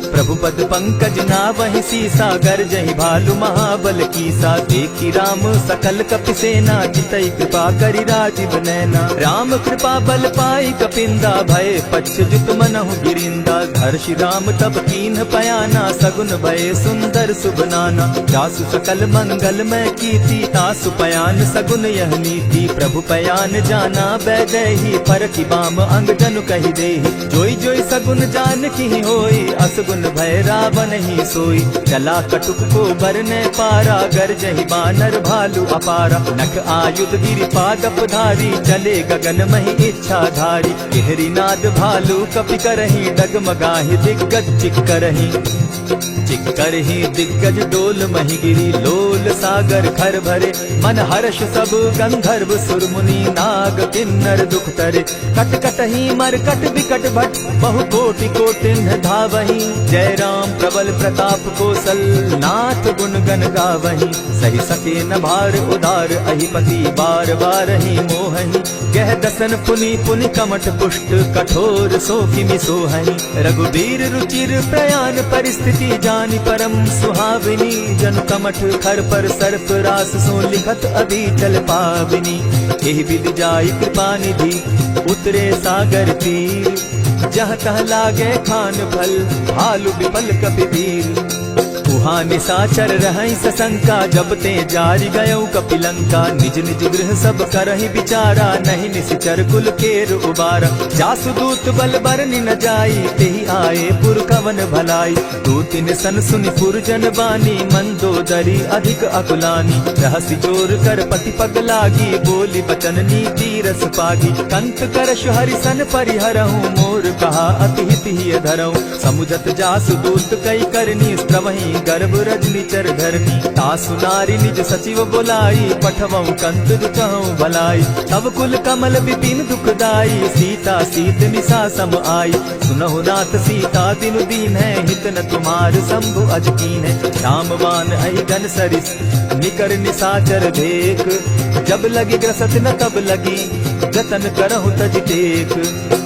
प्रभु पद पंकज नावहि सीसा, गर्जहि भालु महाबल कीसा। देखी राम सकल कपि सेना, चितई कृपा करि राजीव नैना। राम कृपा बल पाई कपिंदा, भय पच्छ जुत मनहु गिरिंदा। हर्षि राम तब कीन्ह पयाना, सगुन भय सुंदर शुभ नाना। जासु सकल मंगल मैं कीर्ति, तासु पयान सगुन यह नीति। प्रभु पयान जाना बैदेही, फरकि बाम अंग जनु कहि देहि। जोई जोई सगुन जान की होई, असगुन भय रावण ही सोई। चला कटुक को बरने पारा, गर्जहि बानर भालु अपारा। नख आयुध गिरि पादप धारी, चले गगन महि इच्छा धारी। केहरी नाद भालु कपि करहि, डगमगाहि दिग्गज चिक्करहि। चिक्करहि दिग्गज डोल महि गिरी, लोल सागर खर भरे। मन हर्ष सब गंधर्व सुर मुनि, नाग किन्नर दुख तरे। कट कटहि मरकट विकट भट, बहु कोटि कोटिन्ह धावहि, जय राम प्रबल प्रताप कौशल, नाथ गुण गण गावहि। सही सके न भार उदार, अहिपति बार बार ही मोहहि। गह दसन पुनि पुनि कमठ पुष्ट, कठोर सो किमि सोहहि। रघुबीर रुचिर प्रयाण, परिस्थिति जानि परम सुहाविनी। जनु कमठ खर पर सर्प रास, सो लिखत अभी चल पाविनी। एहि विधि जाई कृपा निधि, उतरे सागर तीर। जहाँ तह लागे खान फल, भालु विपल कपिवीर। उहाँ निशाचर रहै सशंका, जब ते जारि गयौ कपिलंका। निज निज गृह सब करहि विचारा, नहीं निशिचर कुल केर उबारा। जासु दूत बल बरनि न जाई, तेहि आए पुर कवन भलाई। दूतिन सन सुनि पुरजन बानी, मंदोदरी अधिक अकुलानी। रहसि जोर कर पति पग लागी, बोली बचन नीति रस पागी। कंत करश हरिसन परिहरहु, मोर कहा अति हित ही धरहु। समुझत जासु दूत कई करनी, स्त्रवहि गर्भ रजनी चर धरनी। तासु नारी निज सचिव बोलाई, पठवऊ कंत दुचहु भलाई। तब कुल कमल विपिन दुखदाई, सीता सीत निशा सम आई। सुनहु नाथ सीता दिनु दीन है, हित न तुम्हार शंभु अज कीन है। रामवान अहि गन सरिस, निकर निशाचर भेक। जब लगी ग्रसत न तब लगी, जतन करहु तज टेक।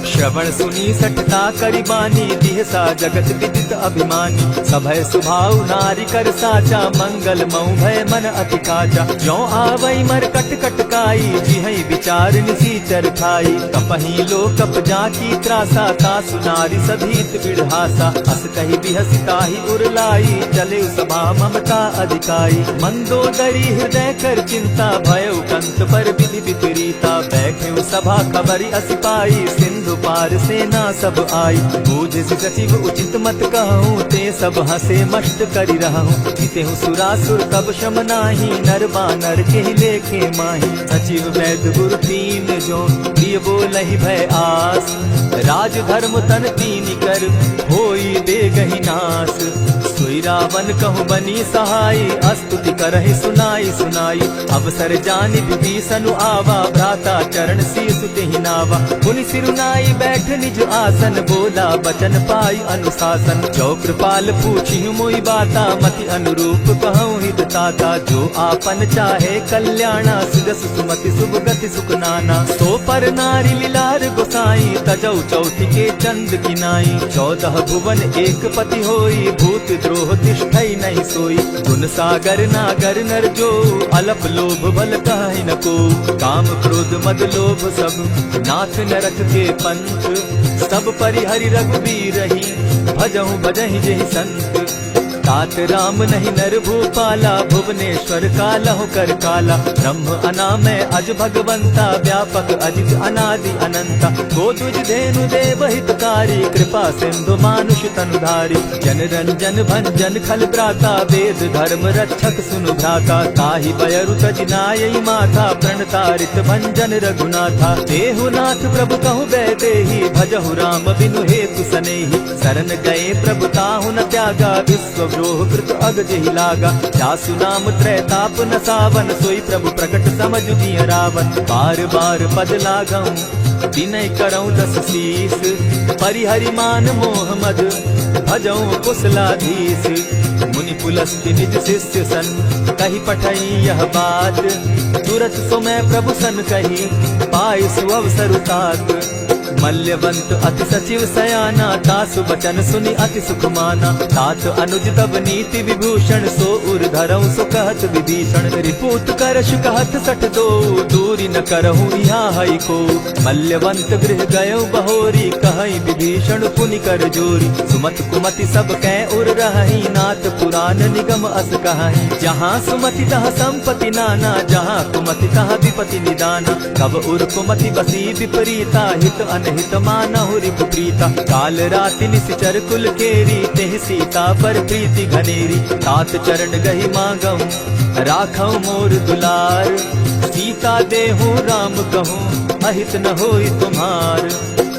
श्रवण सुनी सठता करि बानी, दिहसा जगत विदित अभिमानी। सभय सुभाव नारी कर साचा, मंगल मऊ भय मन अति काचा। जो आवई मर कट कट काई, जिहै विचार निसीचर खाई। कपहि लो कप जाकी त्रासा, तासु नारी सभीत बिढ़ासा। हस कहि बिहसि ताहि उरलाई, चले सभा ममता अधिकाई। मंदोदरी हृदय कर चिंता, भयउ कंत पर विधि विपरीता। बैठे सभा खबरि असि पाई, सिंधु पार सेना सब आई। बूझ सचिव उचित मत कहूँ, ते सब हंसे मस्त करि रहूँ। जीतेहु सुरासुर तब शम नाही, नर बानर के लेखे माही। सचिव वैद्य गुरु तीन जो, प्रिय बोलहि भय आस। राज धर्म तन तीन कर, होई देगहि नास। सोई रावण कहु बनी सहाई, अस्तुति करहि सुनाई सुनाई। अवसर जानि विभीषण आवा, भ्राता चरण शीस तेहि नावा। पुनि सिरुनाई बैठ निज आसन, बोला बचन पाई अनुशासन। जो कृपाल पूछिहु मोहि बाता, मति अनुरूप कहूँ हित ताता। जो आपन चाहे कल्याणा, सिदस सुमति शुभ गति सुख नाना। सो पर नारी लीलार गोसाई, तजौ चौथि के चंद किनाई। 14 भुवन एक पति होई, भूत द्रोह तिष्ठै नहीं सोई। गुण सागर नागर नर जो, अलप लोभ बल कहै न को। काम क्रोध मद लोभ सब, नाथ नरक के पंथ। सब परिहरि रघुबीरहि, भजहु भजहि जेहि संत। तात राम नहीं नर भूपाला, भुवनेश्वर कालहु कर काला। ब्रह्म अनामय अज भगवंता, व्यापक अजित अनादि अनंता। गोदुज धेनु देव हितकारी, कृपा सिंधु मानुष तनुधारी। जन रंजन भंजन खल भ्राता, वेद धर्म रक्षक सुनु भ्राता। ताहि बयरु तज नायई माथा, प्रणतारित भंजन रघुनाथा। देहु नाथ प्रभु कहु बैदेहि, भजहु राम बिनु हेतु सनेहि। शरण गए प्रभु ताहु न त्यागा, विश्व द्रोह कृत अग जेहि लागा। जासु नाम त्रैताप न सावन, सोई प्रभु प्रकट समझ दिय रावण। बार बार पद लागऊं, विनय करऊं दस शीस। परिहरि मान मोह मद, भजऊं कुशलाधीश। मुनि पुलस्त्य निज शिष्य सन, कहि पठई यह बात। तुरत सो मैं प्रभु सन कही, पाई सुअवसर तात। मल्यवंत अति सचिव सयाना, तासु बचन सुनि अति सुख माना। तात अनुज तब नीति विभूषण, सो उर धरऊं सो कहत विभीषण। रिपुत करश कहत सठ दो, दूरी न करहूँ यहाँ हई को। मल्यवंत गृह गयो बहोरी, कहई विभीषण पुनि कर जोरी। सुमत कुमति सब कै उर रहई, नाथ पुराण निगम अस कहई। जहाँ सुमति तहाँ संपत्ति नाना, जहाँ कुमति तहाँ विपति निदाना। कब उर कुमति बसी विपरीता, हित अनहित मानहु रिपु प्रीता। काल राति निशिचर कुल केरी, तेहि सीता पर प्रीति घनेरी। तात चरण गहि मांगऊं, राखऊं मोर दुलार। सीता देहु राम कहूँ, अहित न होई तुम्हार।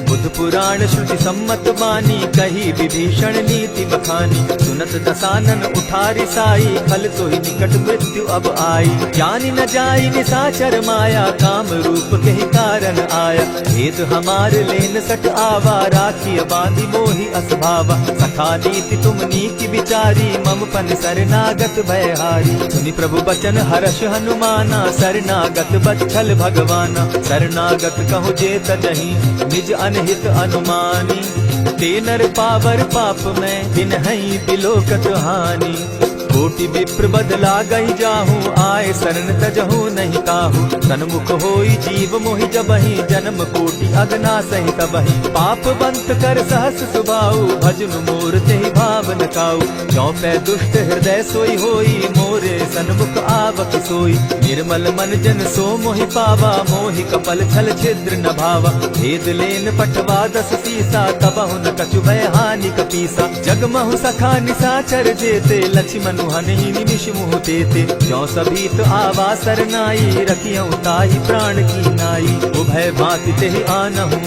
बुध वेद पुराण श्रुति सम्मत बानी, कही विभीषण नीति बखानी। सुनत दसानन उठारी साई, खल तो ही निकट मृत्यु अब आई। ज्ञानी न जाई निशाचर माया, काम रूप के ही कारण आया। भेद हमार लेन सट आवा, राखी बांधी मोहि असभावा। सखा नीति तुम नीति विचारी, मम पन शरणागत भयहारी। सुनि प्रभु बचन हर्ष हनुमाना, शरणागत बच्छल भगवाना। शरणागत कहु जे तजहि, निज अनहित अनुमानी। ते नर पावर पाप में, बिनहि बिलोकत हानि। कोटि विप्र बदला गई जाहू, आए शरण तजहू नहीं काहू। सन्मुख होई जीव मोहि जबहि, जन्म कोटि अगना सहि तबहि। पाप बंत कर सहस सुभाऊ, भजनु मोर तेहि भाव न काऊ। जो पै दुष्ट हृदय सोई होई, मोरे सन्मुख आवक सोई। निर्मल मन जन सो मोहि पावा, मोहि कपल छल छिद्र न भावा। भेद लेन पठवा दस सीसा, तबहु न कछु भय हानि कपीसा। जगमहु सखा निशाचर जेते, लक्ष्मण हनि निमिष मुह देते। जो सभी तो आवा सरनाई, रखियौ ताहि प्राण की नाई। उभय भांति तेहि आनहु,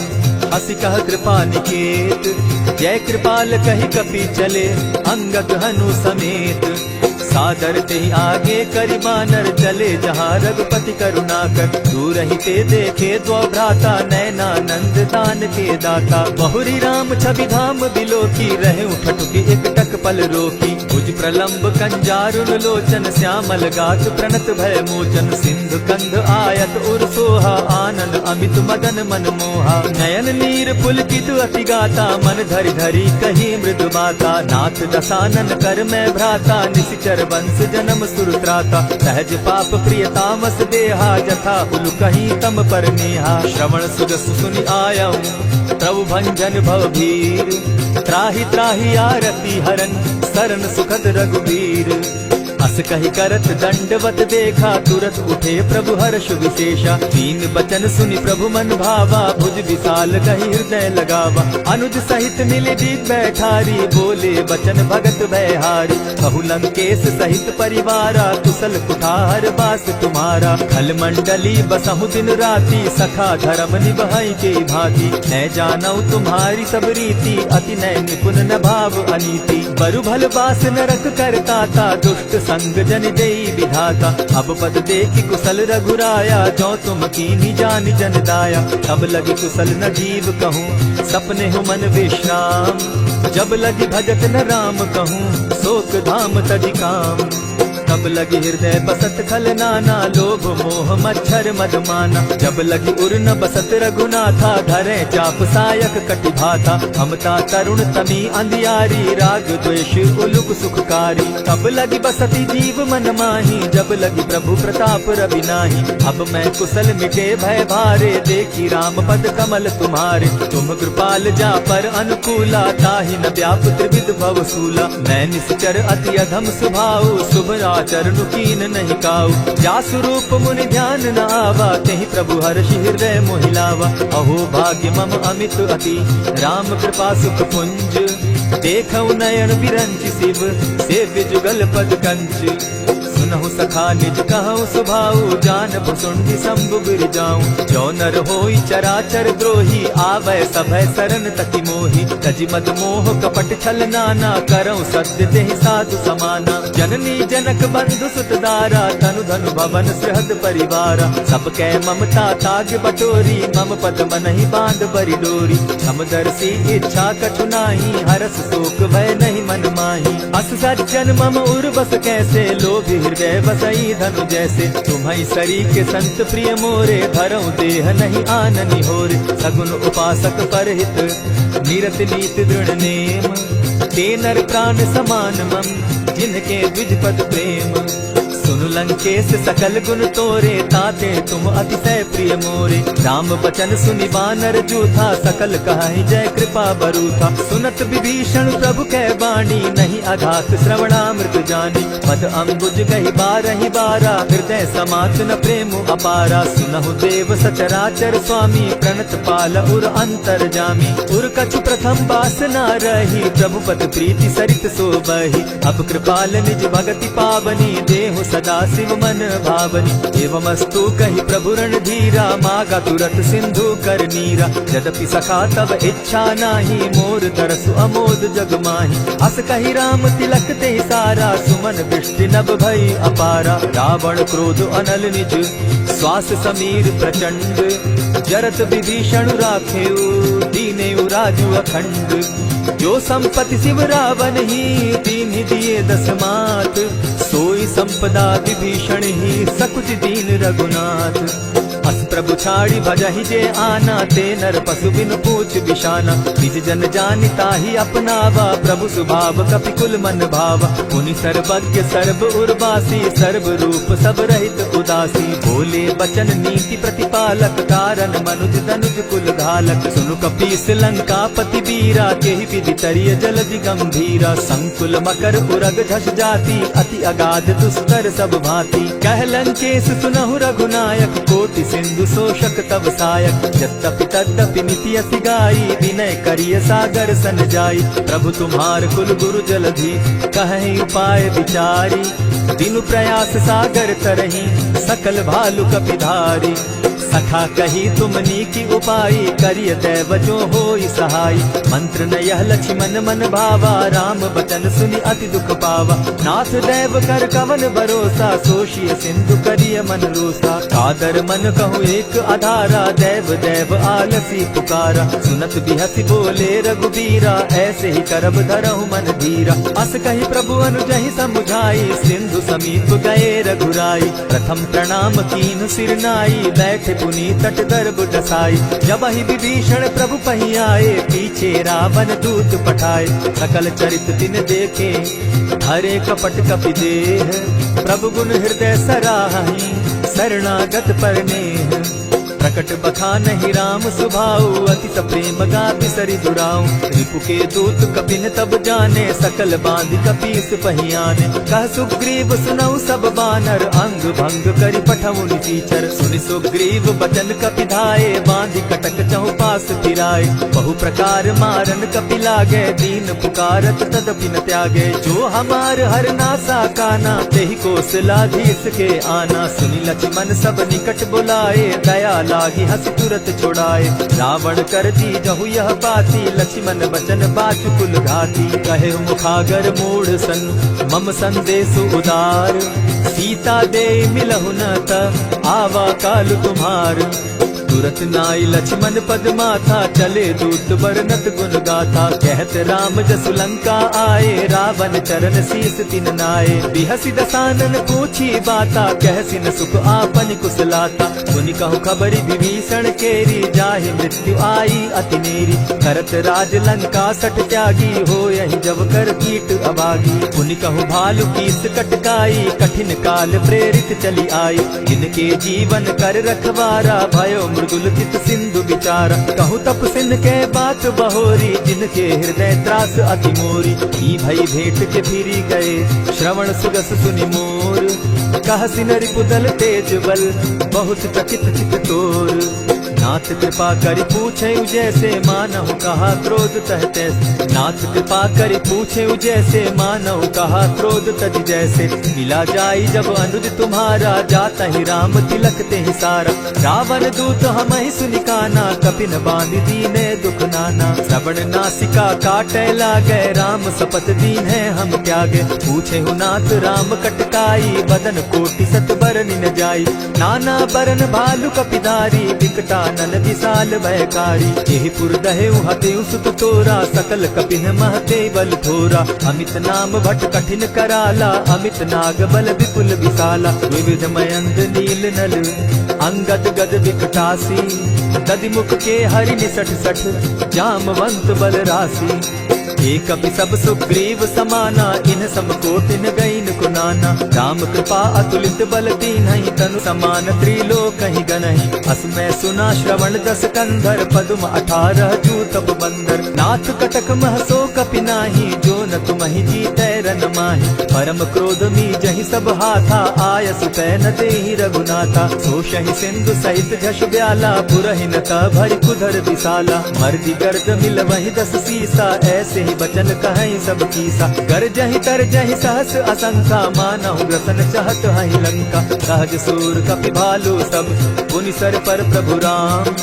हसी कह कृपा निकेत। जय कृपाल कहि कपि चले, अंगद हनु समेत। सादर ते आगे करि बानर, चले जहाँ रघुपति करुणाकर। दूर ही ते देखे द्वौ भ्राता, नैनानंद दान के दाता। बहुरी राम छवि धाम बिलोकी, रहे उठटुकी एक टक पल रोकी। भुज प्रलंब कंजारुन लोचन, श्यामल गात प्रणत भय मोचन। सिंधु कंध आयत उर सोहा, आनंद अमित मदन मन मोहा। नयन नीर पुलकित अति गाता, मन धरि धरि कही मृदु बाता। नाथ दसानन कर मैं भ्राता, निशिचर वंश जन्म सुरत्राता। सहज पाप प्रिय तामस देहा, जथा उलु कहीं तम पर नेहा। श्रवण सुजस सुनि आयऊ, प्रभु भंजन भव भीर। त्राहि त्राहि आरती हरन, शरण सुखद रघुवीर। अस कहि करत दंडवत देखा, तुरत उठे प्रभु हर्ष विशेषा। तीन बचन सुनि प्रभु मन भावा, भुज विशाल कहि हृदय लगावा। अनुज सहित मिलि दीप बैठारी, बोले बचन भगत भयहारी। कहु लंकेश सहित परिवारा, कुशल कुठार बास तुम्हारा। खल मंडली बसहु दिन राति, सखा धर्म निभाई के भांति। न जानऊ तुम्हारी सब रीति, अति नय निपुण न भाव अनीति। बरु भल बास नरक करता था, दुष्ट संग जन देई विधाता। अब पद देखि कुशल रघुराया, जो तुम कीनी जान जन दाया। तब लगी कुशल न जीव कहूँ, सपने हो मन विश्राम। जब लगी भजत न राम कहूँ, शोक धाम तजि काम। तब लगी हृदय बसत खल नाना, लोभ मोह मच्छर मदमाना। जब लगी उर न बसत रघुनाथा, धरे चाप सायक कटि भाता। हमता तरुण तमी अंधियारी, राग द्वेष उलुक सुखकारी। तब लगी बसती जीव मन माही, जब लगी प्रभु प्रताप रवि नाही। अब मैं कुशल मिटे भय भारे, देखी राम पद कमल तुम्हारे। तुम कृपाल जा पर अनुकूला, ताहि न व्याप त्रिविध भव सूला। मैं निश्चर अति अधम स्वभाव, शुभ चरण कीन नहीं काऊ। जासु रूप मुनि ध्यान न आवा, तेहि प्रभु हर्षि हृदय मोहिलावा। अहो भाग्य मम अमित अति, राम कृपा सुख पुंज। देखऊ नयन बिरंच शिव, सेव्य जुगल पद कंच। सुनहु सखा निज कहु सुभाऊ, जानब सुंडि शंभु गिर जाऊं। जो नर होई चराचर द्रोही, आवै सभय शरण तति मोहि। तजि मद मोह कपट छल नाना, करऊं सत्य तेहि साधु समाना। जननी जनक बंधु सुत दारा, तनु धनु भवन सृहद परिवारा। सब कै ममता ताग बटोरी, मम पद मनहि बांध बरि डोरी। समदर्शी इच्छा कछु नाही, हरस शोक भय नहीं मन माही। अस सज्जन मम उर बस कैसे, लोभी हृदय बसई धनु जैसे। तुम्हारी सरी के संत प्रिय मोरे, धरऊं देह नहीं आननि होरे। सगुन उपासक परहित, निरत नीत दृढ़ नेम। ते नर प्राण समान मम, जिनके द्विज पद प्रेम। सुन लंकेश सकल गुण तोरे, ताते तुम अतिशय प्रिय मोरे। राम बचन सुनि बानर जूथा, सकल कहाहि जय कृपा बरूथा। सुनत विभीषण प्रभु कै बाणी, नहीं अघात श्रवणामृत जानी। पद अम्बुज गहि बारहि बारा, हृदय समात न प्रेम अपारा। सुनहु देव सचराचर स्वामी, प्रणत पाल उर अंतर जामी। उर कछु प्रथम बास न रही, प्रभु पद प्रीति सरित सोबहि। अब कृपाल निज भगति पावनी, देहु सदा शिव मन भावनी। एवं तू कही प्रभु रणधीरा, मागा तुरत सिंधु कर नीरा। यद्यपि सखा तब इच्छा नाही, मोर तरसु अमोद जग माही। अस कही राम तिलक ते सारा, सुमन दृष्टि नभ भई अपारा। रावण क्रोध अनल निज, श्वास समीर प्रचंड। जरत विभीषण राखेऊ, दीनेऊ राजू अखंड। जो संपत्ति शिव रावण ही, दीन दिए दस मात। सोई संपदा विभीषण ही, सकुच दीन रघुनाथ। अस प्रभु छाड़ी भजहि जे आना, ते नर पशु बिन पूछ बिशाना। निज जन जानिता ही अपनावा, प्रभु स्वभाव कपि कुल मन भावा। मुनि सर्वज्ञ सर्व उर्वासी, सर्व रूप सब रहित उदासी। बोले बचन नीति प्रतिपालक, कारण मनुज तनुज कुल घालक। सुनु कपीस लंकापति वीरा, केहि विधि तरिय जलधि गंभीरा। संकुल मकर उरग झस जाति, अति अगाध दुस्तर सब भांति। कह लंकेश सुनहु रघुनायक, कोटि सिंधु शोषक तब सायक। यद्यपि तद्यपि नीति असि गाई, विनय करिय सागर सन जाई। प्रभु तुम्हार कुल गुरु जलधि, कहि उपाय विचारी। दिनु प्रयास सागर तरही, सकल भालु कपिधारी। सखा कही तुमनी की उपाई, करिय दैव जो होई सहाय। मंत्र न यह लक्ष्मण मन भावा, राम बचन सुनि अति दुख पावा। नाथ दैव कर कवन भरोसा, सोशिय सिंधु करिय मन रोसा। कादर मन कहूँ एक आधारा, दैव दैव आलसी पुकारा। सुनत बिहसी बोले रघुबीरा, ऐसे ही करब धरहु मन धीरा। अस कही प्रभु अनुजहि समुझाई, सिंधु समीप गए रघुराई। प्रथम प्रणाम कीन सिर नाई, बैठे पुनि तट गर्भ डसाई। जब ही विभीषण प्रभु पही आए, पीछे रावण दूत पठाए। सकल चरित दिन देखे, हरे कपट कपि देह। प्रभु गुण हृदय सराही, शरणागत पर नेह। प्रकट बखानहि राम सुभाऊ, अति प्रेम गा बिसरि दुराऊ। रिपु के दूत कपिन तब जाने, सकल बांधि कपीस पहियाने। कह सुग्रीव सुनऊ सब बानर, अंग भंग करि पठऊ निचर। सुनि सुग्रीव बचन कपि धाये, बांधि कटक चहु पास फिराए। बहु प्रकार मारन कपि लागे, दीन पुकारत तदपि न त्यागे। जो हमार हर नासा काना, तेहि कौशलाधीश के आना। सुनि लक्ष्मण सब निकट बुलाए, दया लागी हंस तुरत छुड़ाए। रावण कर दी जहु यह बाती, लक्ष्मण बचन बाचु कुल घाती। कहे मुखागर मूढ़ सन, मम संदेश उदार। सीता दे मिलहु न त, आवा काल तुम्हार। तुरत नाई लक्ष्मण पद माथा, चले दूत बरनत गुण गाथा। कहत राम जसु लंका आए, रावण चरण शीस तिन नाए। बिहसी दसानन पूछी बाता, कहसी न सुख आपन कुशलाता। सुनि कहु खबरी विभीषण केरी, जाहि मृत्यु आई अति नेरी। करत राज लंका सठ त्यागी, हो यही जब कर कीट अभागी। पुनि कहु भालु कीस कटकाई, कठिन काल प्रेरित चली आई। जिनके जीवन कर रखवारा, भयो मृदुल चित सिंधु विचारा। कहु तप सिन के बात बहोरी, जिनके हृदय त्रास अति मोरी। ई भई भेंट के फिरी गए, श्रवण सुगस सुनि मोर। कहसी नरि पुदल तेज बल, बहुत चकित चित तोर। नाथ कृपा करि पूछे जैसे, मानहु कहा क्रोध तह तैसे। नाथ कृपा करि पूछे जैसे, मानहु कहा क्रोध तज जैसे। मिला जाई जब अनुज तुम्हारा, जाता ही राम तिलक ते ही सारा। रावण दूत हम ही सुनि काना, कपिन बांध दीने दुख नाना। श्रवण नासिका काटे लागे, राम शपथ दीन है हम त्यागे। पूछे हु नाथ राम कटकाई, बदन कोटि सत बरन न जाई। नाना बरन भालु कपिधारी, विकटा नल विशाल भयकारी। यही पुर दहेउ हतेउ सुत तोरा, सकल कपिन महते बल थोरा। अमित नाम भट कठिन कराला, अमित नाग बल विपुल विशाला। विविध मयंद नील नल, अंगद गद विकटासी। दधि मुख के हरि निसठ सठ, जामवंत बल राशि। एक कपि सब सुग्रीव समाना, इन सम कोटिन गईन को नाना। राम कृपा अतुलित बल दीन्हि, तनु समान त्रिलोक ही गनहि। अस मैं सुना श्रवण दस कंधर, पदुम 18 जूतब बंदर। नाथ कटक महसो कपि नाही, जो न तुमहि जीतै रन माहि। परम क्रोध मी जहि सब हाथा, आयस पै न देहि रघुनाथा। सोषहि सिंधु सहित झस ब्याला, पुरहि न भरि कुधर विशाला। मर्दि गर्द मिल वहि 10 सीसा, ऐसे यही बचन कहीं सब कीसा। कर जही तर जही सहस असंख्या, मानहु ग्रसन चाहत हई लंका। सहज सूर कपि भालू सब, पुनि सर पर प्रभु राम।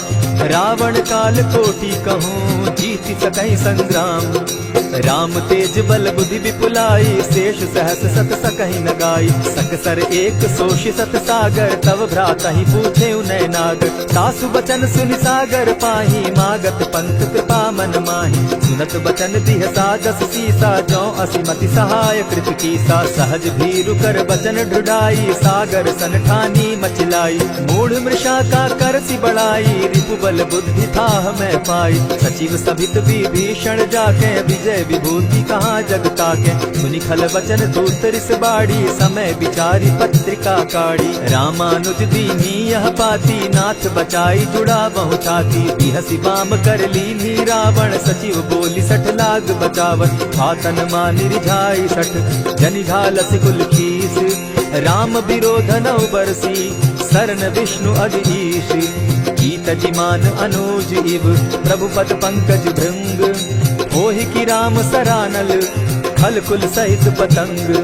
रावण काल कोटि कहूँ, जीति सकहि संग्राम। राम तेज बल बुद्धि विपुलाई, शेष सहस सत सकहि न गाई। सकसर एक सोषि सत सागर, तव भ्रातहि पूछे उनय नागर। सासु बचन सुनि सागर पाही, मागत पंथ कृपा मन माही। सुनत बचन दिह सादस सीसा, जौ असिमति सहाय कृत कीसा। सहज भीरु कर बचन ढुढ़ाई, सागर सन ठानी मचिलाई। मूढ़ मृषा का करसी बढ़ाई, रिपु बल बुद्धि थाह मैं पाई। सचिव सभित विभीषण जाके, विजय विभूति कहाँ जग ताके। सुनि खल बचन दूत रिस बाड़ी, समय विचारी पत्रिका काढ़ी। रामानुज दीनी यह पाती, नाथ बचाई जुड़ा बहु छाती। बिहसी बाम कर लीनी रावण, सचिव बोली सठ लाग बचावत। हाथन मानि रिझाई सठ, जनि झालसि कुल खीस। राम विरोध नौ बरसी, सरन विष्णु अधीश। कीत जिमान अनुज इव, प्रभु पद पंकज भृंग। होहि की राम सरानल, खल कुल सहित पतंग।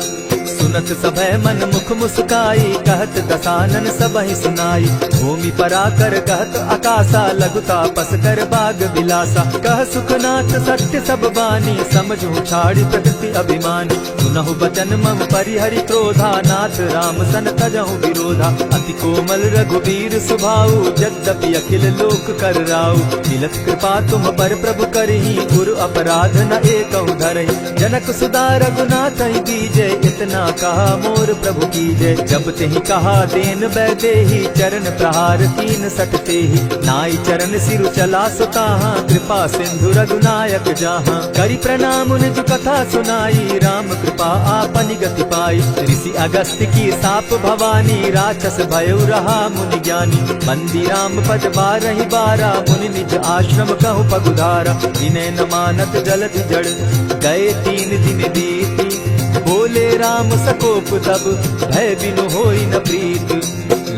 सुनत सभय मन मुख मुस्काई, कहत दसानन सबहि सुनाई। भूमि पराकर कहत आकाशा, लघु तापस कर बाग बिलासा। कह सुखनाथ सत्य सब बानी, समझू छाड़ी प्रकृति अभिमानी। सुनहु बचन मम परिहरि क्रोधा, नाथ राम सन तजहु विरोधा। अति कोमल रघुवीर सुभाऊ, यद्यपि अखिल लोक कर राऊ। मिलत कृपा तुम पर प्रभु करही, गुरु अपराध न एकहु धरहि। जनक सुदा रघुनाथ ही दीजे, इतना कहा मोर प्रभु कीजे। जब तेहि कहा देन बैदेही, चरण प्रहार कीन सटते ही। नाई चरण सिरु चला सुताहा, कृपा सिंधु रघुनायक जाहा। करि प्रणाम निज कथा सुनाई, राम कृपा आपनि गति पाई। ऋषि अगस्त्य की साप भवानी, राक्षस भयउ रहा मुनि ज्ञानी। बंदी राम पद बारहि बारा, मुनि निज आश्रम कहु पगुधारा। विनय न मानत जलधि जड़, गए 3 दिन बीती। बोले राम सकोप तब, भय बिनु होई न प्रीत।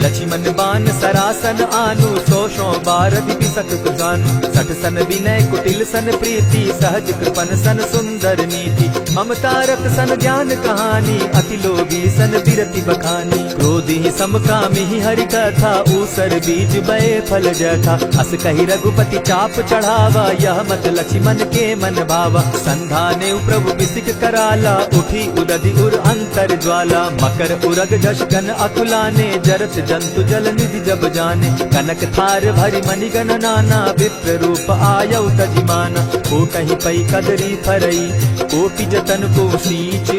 लक्ष्मण बान सरासन आनु, 100 बारधि बिसक जानु। सठ सन विनय कुटिल सन प्रीति, सहज कृपन सन सुंदर नीति। ममता रख सन ज्ञान कहानी, अति लोभी सन बिरति बखानी। क्रोधि समकामी हरि कथा, ऊसर बीज बये फल जथा। अस कहि रघुपति चाप चढ़ावा, यह मत लक्ष्मण के मन भावा। संधाने प्रभु बिसिक कराला, उठी उदधि उर अंतर ज्वाला। मकर उरग झष घन अकुलाने, जरत जंतु जल निधि जब जाने। कनक थार भरि मणिगण नाना, विप्र रूप आयौ तजिमाना। कोटहि पै कदरी फरई, कोटि जतन को सींच।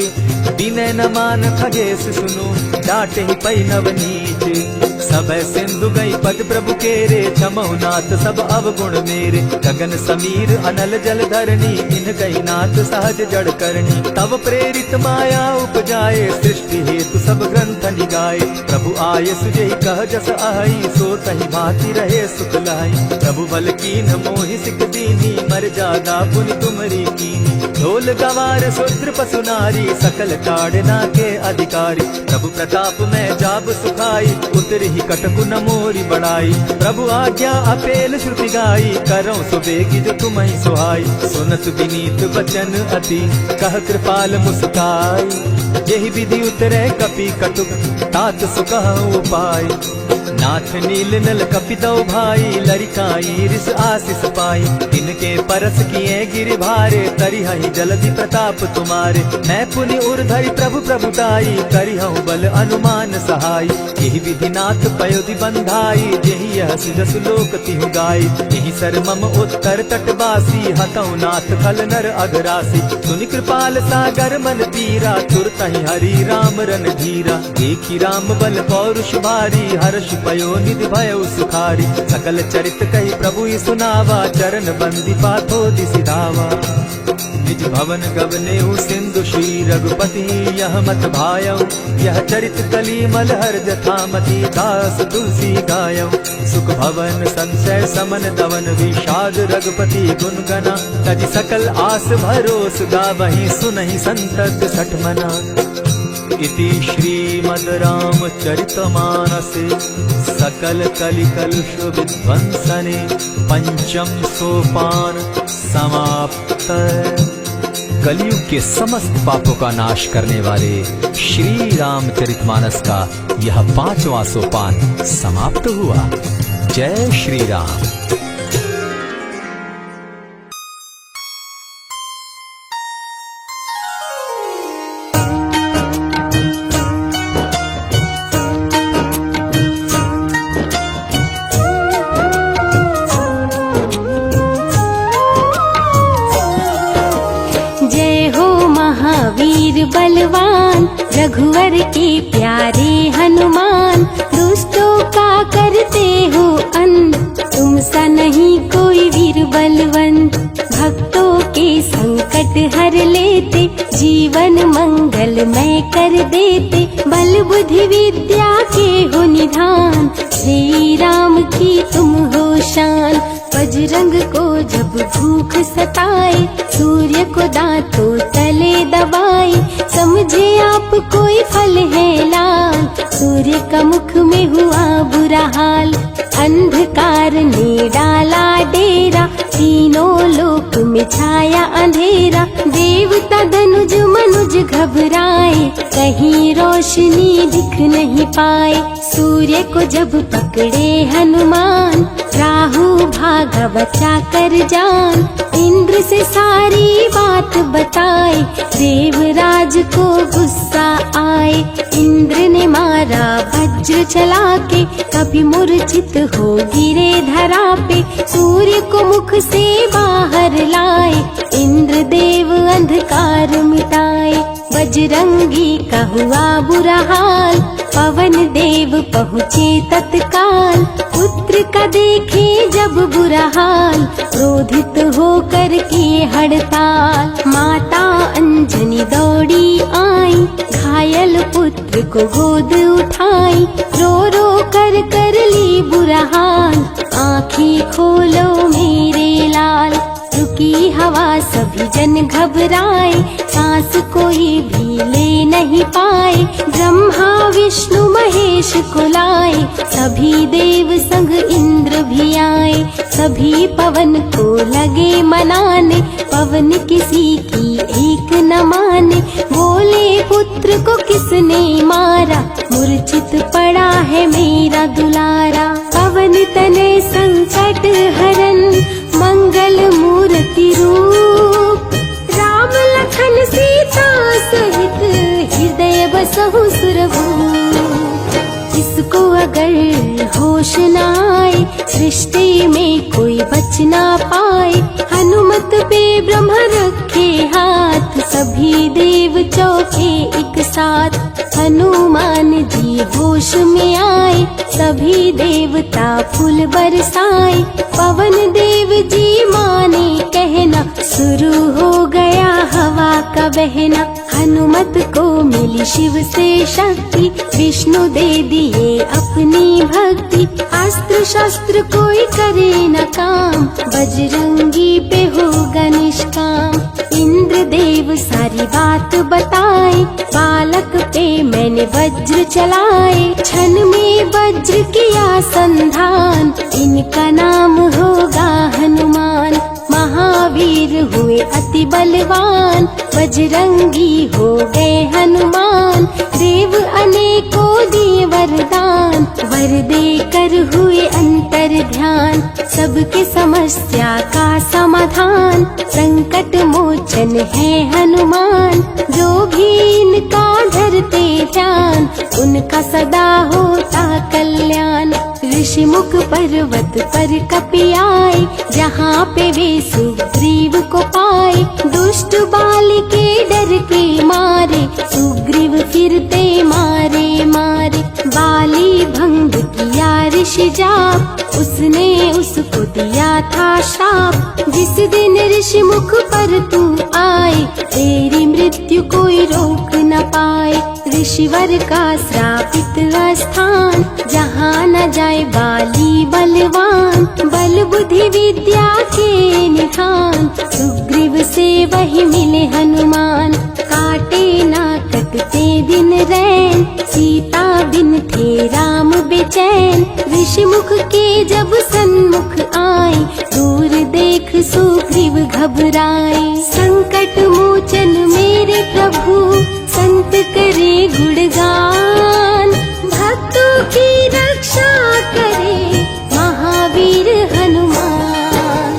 विनय न मान खगेश सुनु, डांटहि पै नव नीच। सब सिंधु गई पद प्रभु केरे, क्षमहु नाथ सब अवगुण मेरे। गगन समीर अनल जल धरणी, इन गई नाथ सहज जड़ करणी। तब प्रेरित माया उपजाए, सृष्टि हेतु सब ग्रंथ निगाए। प्रभु आय सुजहि कह जस अहई, सो तहि भांति रहे सुख लाई। प्रभु बल कीन मोहि सिख दीनी, मर्यादा पुनि तुमरी कीनी। ढोल गवार शूद्र पशु नारी, सकल ताड़ना के अधिकारी। प्रभु प्रताप में जाब सुखाई, उतरि कटकु न मोरी बड़ाई। प्रभु आज्ञा अपेल श्रुति गाई, करौ सुबेगी जो तुम्हि सुहाई। सुनत विनीत वचन अति, कह कृपाल मुस्काई। जेहि विधि उतरे कपि कटुक, तात सुकहु उपाय। नाथ नील नल कपि दो भाई, लरिकाई रिस आशीष पाई। इनके परस किए गिर भारे, तरिहहि जलधि प्रताप तुम्हारे। मैं पुनि उर्धरि प्रभु प्रभुताई, करिहु बल अनुमान सहाय। यही विधि नाथ पयोधि बंधाई, जेहि यह सुजसु लोक तिहु गाई। यही सर मम उत्तर तटवासी, हतौ नाथ खल नर अघरासी। सुनि कृपाल सागर मन पीरा, तुरतहि हरि राम रन धीरा। देखी राम बल पौरुष भारी, हर्ष पयो निधि भयउ सुखारी। सकल चरित कहि प्रभु सुनावा, चरण बंदी पाथो दिसि धावा। निज भवन गवनेहु सिंधु श्री रघुपति, यह मत भायौ। यह चरित कली मलहर जथामति, दास तुलसी गायौ। सुख भवन संशय समन दवन, विषाद रघुपति गुण गना। तजि सकल आस भरोस, गावहि सुनहि संतत सठ मना। इति श्रीमद् रामचरितमानसे, सकल कलिकलुष विध्वंसने। पंचम सोपान समाप्त। कलयुग के समस्त पापों का नाश करने वाले श्री रामचरितमानस का यह 5वां सोपान समाप्त हुआ। जय श्री राम। वीर बलवान रघुवर के प्यारे हनुमान, दुष्टों का करते हो अंत, तुम सा नहीं कोई वीर बलवंत। भक्तों के संकट हर लेते, जीवन मंगलमय कर देते, बल बुद्धि विद्या के हो निधान, श्री राम की तुम हो शान। बजरंग को जब भूख सताए, सूर्य को दांतों तले दबाए, समझे आप कोई फल है लाल, सूर्य का मुख में हुआ बुरा हाल। अंधकार ने डाला डेरा, तीनों लोक में छाया अंधेरा, देवता धनुज मनुज घबराए, कहीं रोशनी दिख नहीं पाए। सूर्य को जब पकड़े हनुमान, राहु भागा बचा कर जान, इंद्र से सारी बात बताए, देवराज को गुस्सा आए। इंद्र ने मारा वज्र चला के, कभी मूर्छित हो गिरे धरा पे, सूर्य को मुख से बाहर लाए, इंद्र देव अंधकार मिटाए। बजरंगी का हुआ बुरा हाल, पवन देव पहुँचे तत्काल, पुत्र का देखे जब बुरा हाल, क्रोधित होकर किए हड़ताल। माता अंजनी दौड़ी आई, घायल पुत्र को गोद उठाई, रो रो कर ली बुरा हाल, आँखें खोलो मेरे लाल। रुकी हवा सभी जन घबराए, सांस कोई भी ले नहीं पाए, ब्रह्मा विष्णु महेश को लाए, सभी देव संग इंद्र भी आए। सभी पवन को लगे मनाने, पवन किसी की एक न माने, बोले पुत्र को किसने मारा, मूर्छित पड़ा है मेरा दुलारा। पवन तने संकट हरन, मंगल मूर्ति रूप, राम लखन सीता सहित हृदय बसहु सुरभूप। इसको अगर होश न आए, सृष्टि में कोई बच ना पाए, हनुमत पे ब्रह्म रखे हाथ, सभी देव चौके एक साथ। हनुमान जी होश में आए, सभी देवता फूल बरसाए, पवन देव जी माने कहना, शुरू हो गया हवा का बहना। हनुमत को मिली शिव से शक्ति, विष्णु दे दिए अपनी भक्ति, अस्त्र शस्त्र कोई करे न काम, बजरंगी पे होगा निष्काम। इंद्र देव सारी बात बताए, बालक पे मैंने वज्र चलाए, क्षण में वज्र किया संधान, इनका नाम होगा हनुमान। महावीर हुए अति बलवान, बजरंगी हो गए हनुमान, देव अनेकों दिए वरदान, वर देकर हुए अंतर ध्यान, सबके समस्या का समाधान, संकट मोचन है हनुमान, जो भी इनका धरते ध्यान, उनका सदा होता कल्याण। ऋषि मुख पर्वत पर कपि आए, जहाँ पे वे सुग्रीव को पाए, दुष्ट बाल के डर के मारे, सुग्रीव फिरते मारे मारे। बाली भंग किया ऋषि जाप, उसने उसको दिया था श्राप, जिस दिन ऋषि मुख पर तू आए, तेरी मृत्यु कोई रोक न पाए। ऋषिवर का श्रापित स्थान, जहाँ न जाए बाली बलवान, बल बुद्धि विद्या के निधान, सुग्रीव से वही मिले हनुमान। काटे ना कटते दिन रैन, सीता बिन थे राम बेचैन, ऋषि मुख के जब सन्मुख आए, दूर देख सुग्रीव घबराए। संकट मोचन लोचन मेरे प्रभु, संत करे गुणगान। भक्तों की रक्षा करे महावीर हनुमान।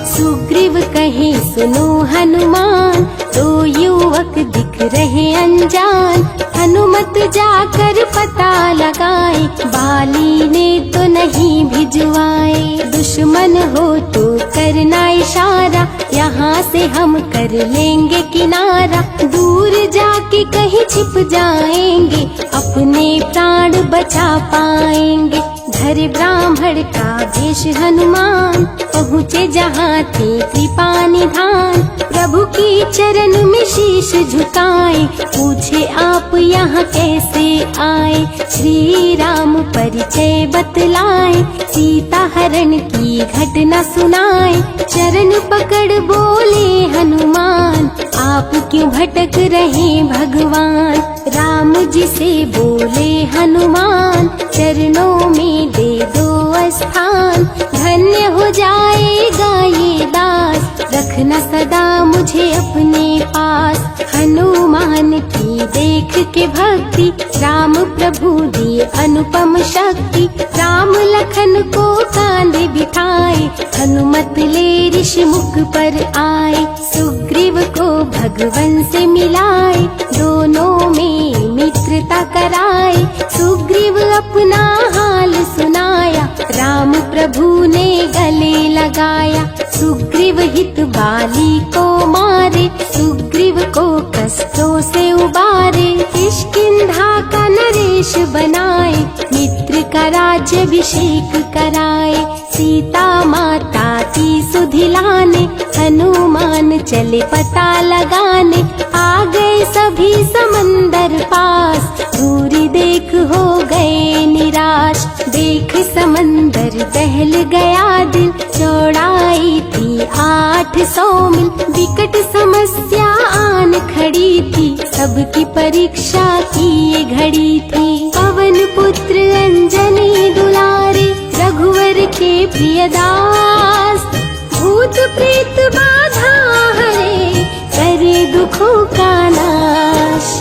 सुग्रीव कहे सुनो हनुमान, तो युवक दिख रहे अनजान। हनुमत जाकर पता लगाए, बाली ने तो नहीं भिजवाए। दुश्मन हो तो करना इशारा, यहाँ से हम कर लेंगे किनारा। दूर जाके कहीं छिप जाएंगे, अपने प्राण बचा पाएंगे। धरे ब्राह्मण का वेश हनुमान, पहुँचे जहाँ थे कृपा निधान। प्रभु की चरण में शीश झुकाए, पूछे आप यहाँ कैसे आए। श्री राम परिचय बतलाए, सीता हरण की घटना सुनाए। चरण पकड़ बोले हनुमान, आप क्यों भटक रहे भगवान। राम जी से बोले हनुमान, चरणों में दे दो स्थान। धन्य हो जाएगा ये दास, रखना सदा मुझे अपने पास। हनुमान की देख के भक्ति, राम प्रभु दिए अनुपम शक्ति। राम लखन को कांधे बिठाए, हनुमत ले ऋषि मुख पर आए। सुग्रीव को भगवन से मिलाए, दोनों में मित्रता कराए। सुग्रीव अपना हाल सुनाया, राम प्रभु ने गले लगाया। सुग्रीव हित बाली को मारे, सुग्रीव को कष्टों से उबारे। किष्किंधा का नरेश बनाए, मित्र का राज्याभिषेक कराए। सीता माता की सुधिलाने, हनुमान चले पता लगाने। आ गए सभी समंदर पास, दूरी देख हो गए निराश। देख समंदर दहल गया दिल, चौड़ाई थी 800 मील। विकट समस्या आन खड़ी थी, सबकी परीक्षा की ये घड़ी थी। पवन पुत्र अंजनी दुलारे, रघुवर के प्रिय दास। भूत प्रेत बाधा हरे, करे दुखों का नाश।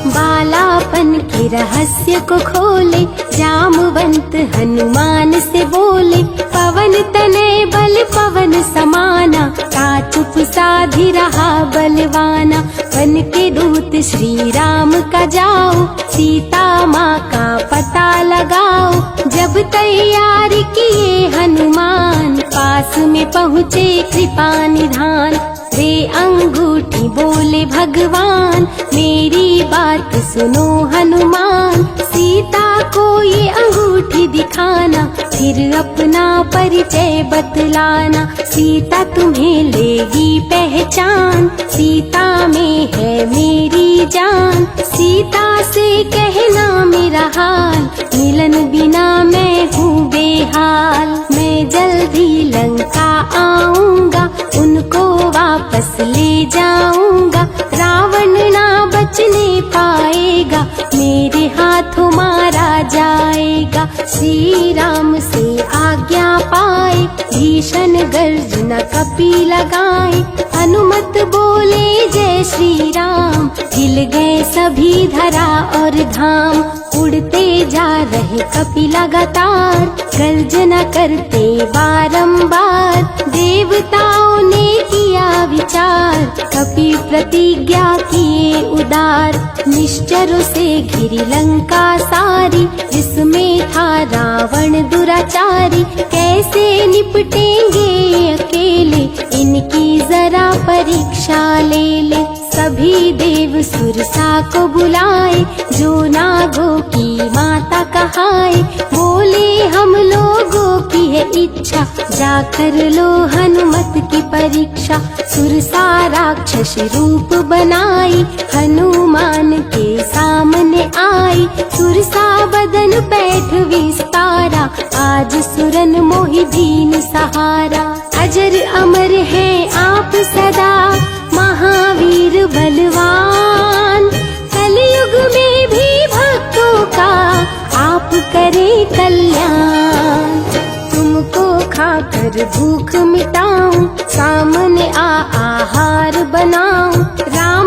बालापन के रहस्य को खोले, जामवंत हनुमान से बोले। पवन तनय बल पवन समाना, ता चुप साधी रहा बलवाना। वन के दूत श्री राम का जाओ, सीता माँ का पता लगाओ। जब तैयार किए हनुमान, पास में पहुँचे कृपा निधान। वे अंगूठी बोले भगवान, मेरी बात सुनो हनुमान। सीता को ये अंगूठी दिखाना, फिर अपना परिचय बतलाना। सीता तुम्हें लेगी पहचान, सीता में है मेरी जान। सीता से कहना मेरा हाल, मिलन बिना मैं हूँ बेहाल। मैं जल्दी लंका आऊंगा, उनको वापस ले जाऊंगा। रावण ना बचने पाएगा, मेरे हाथों मारा जाएगा। श्री राम से आज्ञा पाए, भीषण गर्जना कपि लगाए। हनुमत बोले जय श्री राम, हिल गए सभी धरा और धाम। उड़ते जा रहे कपि लगातार, गर्जना करते बारंबार। देवताओं ने किया विचार, कपि प्रतिज्ञा किए उदार। निश्चरों से घिरी लंका सारी, जिसमें था रावण दुराचारी। कैसे निपटेंगे अकेले, इनकी जरा परीक्षा ले ले। सभी देव सुरसा को बुलाए, जो नागों की माता कहाए। बोले हम लोगों की है इच्छा, जाकर लो हनुमत की परीक्षा। सुरसा राक्षस रूप बनाई, हनुमान के सामने आई। सुरसा बदन पैठ विस्तारा, आज सुरन मोहि दीन सहारा। अजर अमर है आप सदा, महावीर बलवान। कलयुग में भी भक्तों का आप करें कल्याण। तुमको खाकर भूख मिटाऊं, सामने आहार बनाऊं। राम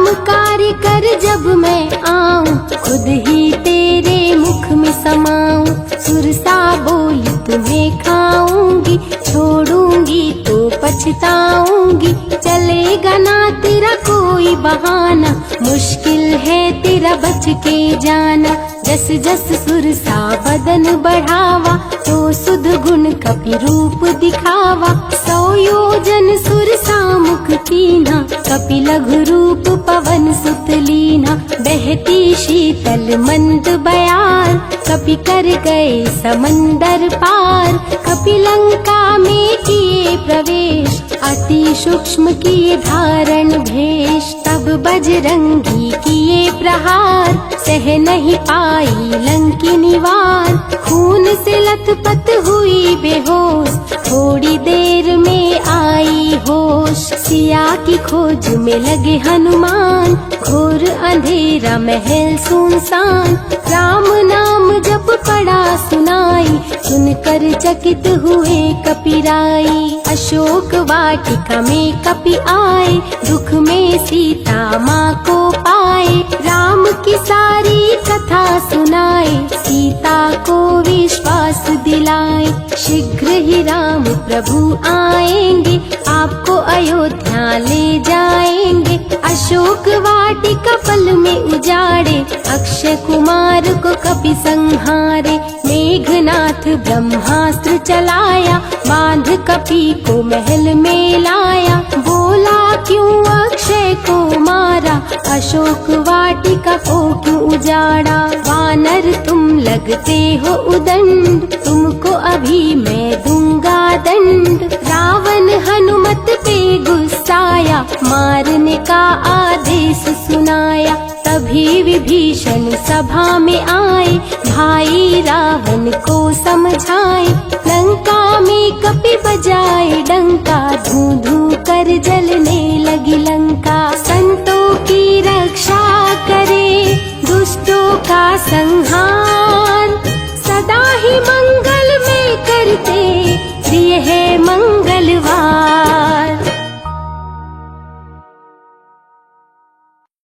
खुद ही तेरे मुख में समाऊं। सुरसा बोली तुम्हें खाऊंगी, छोड़ूंगी तो पछताऊंगी। चलेगा ना तेरा कोई बहाना, मुश्किल है तेरा बच के जाना। जस जस सुरसा बदन बढ़ावा, तो सुध गुण कपि रूप दिखावा। 100 योजन सुरसा मुख कीन्हा, कपि लघु रूप पवन सुत लीन्हा। बहती शीतल मंद बयार, कपि कर गए समंदर पार। कपि लंका में किए प्रवेश, अति सूक्ष्म किए धारण भेष। तब बजरंगी किए प्रहार, सह नहीं पाई लंकिनी वार। खून से लथपथ हुई बेहोश, थोड़ी देर में आई होश। सिया की खोज में लगे हनुमान, घोर अंधेरा महल सुनसान। राम नाम जप पड़ा सुनाई, सुनकर चकित हुए कपिराई। अशोक वाटिका में कपि आए, दुख में सीता माँ को पाए। राम की सारी कथा सुनाए, सीता को विश्वास दिलाए। शीघ्र ही राम प्रभु आएंगे, आपको अयोध्या ले जाएंगे। अशोक वाटिका पल में उजाड़े, अक्षय कुमार को कपि संहारे। मेघनाथ ब्रह्मास्त्र चलाया, बांध कपि को महल में लाया। बोला क्यों अक्षय को मारा, अशोक वाटिका को क्यों उजाड़ा। वानर तुम लगते हो उदंड, तुमको अभी मैं दूंगा दंड। रावण हनुमत पे गुस्साया, मारने का आदेश सुनाया। तभी विभीषण सभा में आए, भाई रावण को समझाए। लंका में कपि बजाए डंका, धूं धूं कर जलने लगी लंका। संतों की रक्षा करे, दुष्टों का संहार, सदा ही मंगल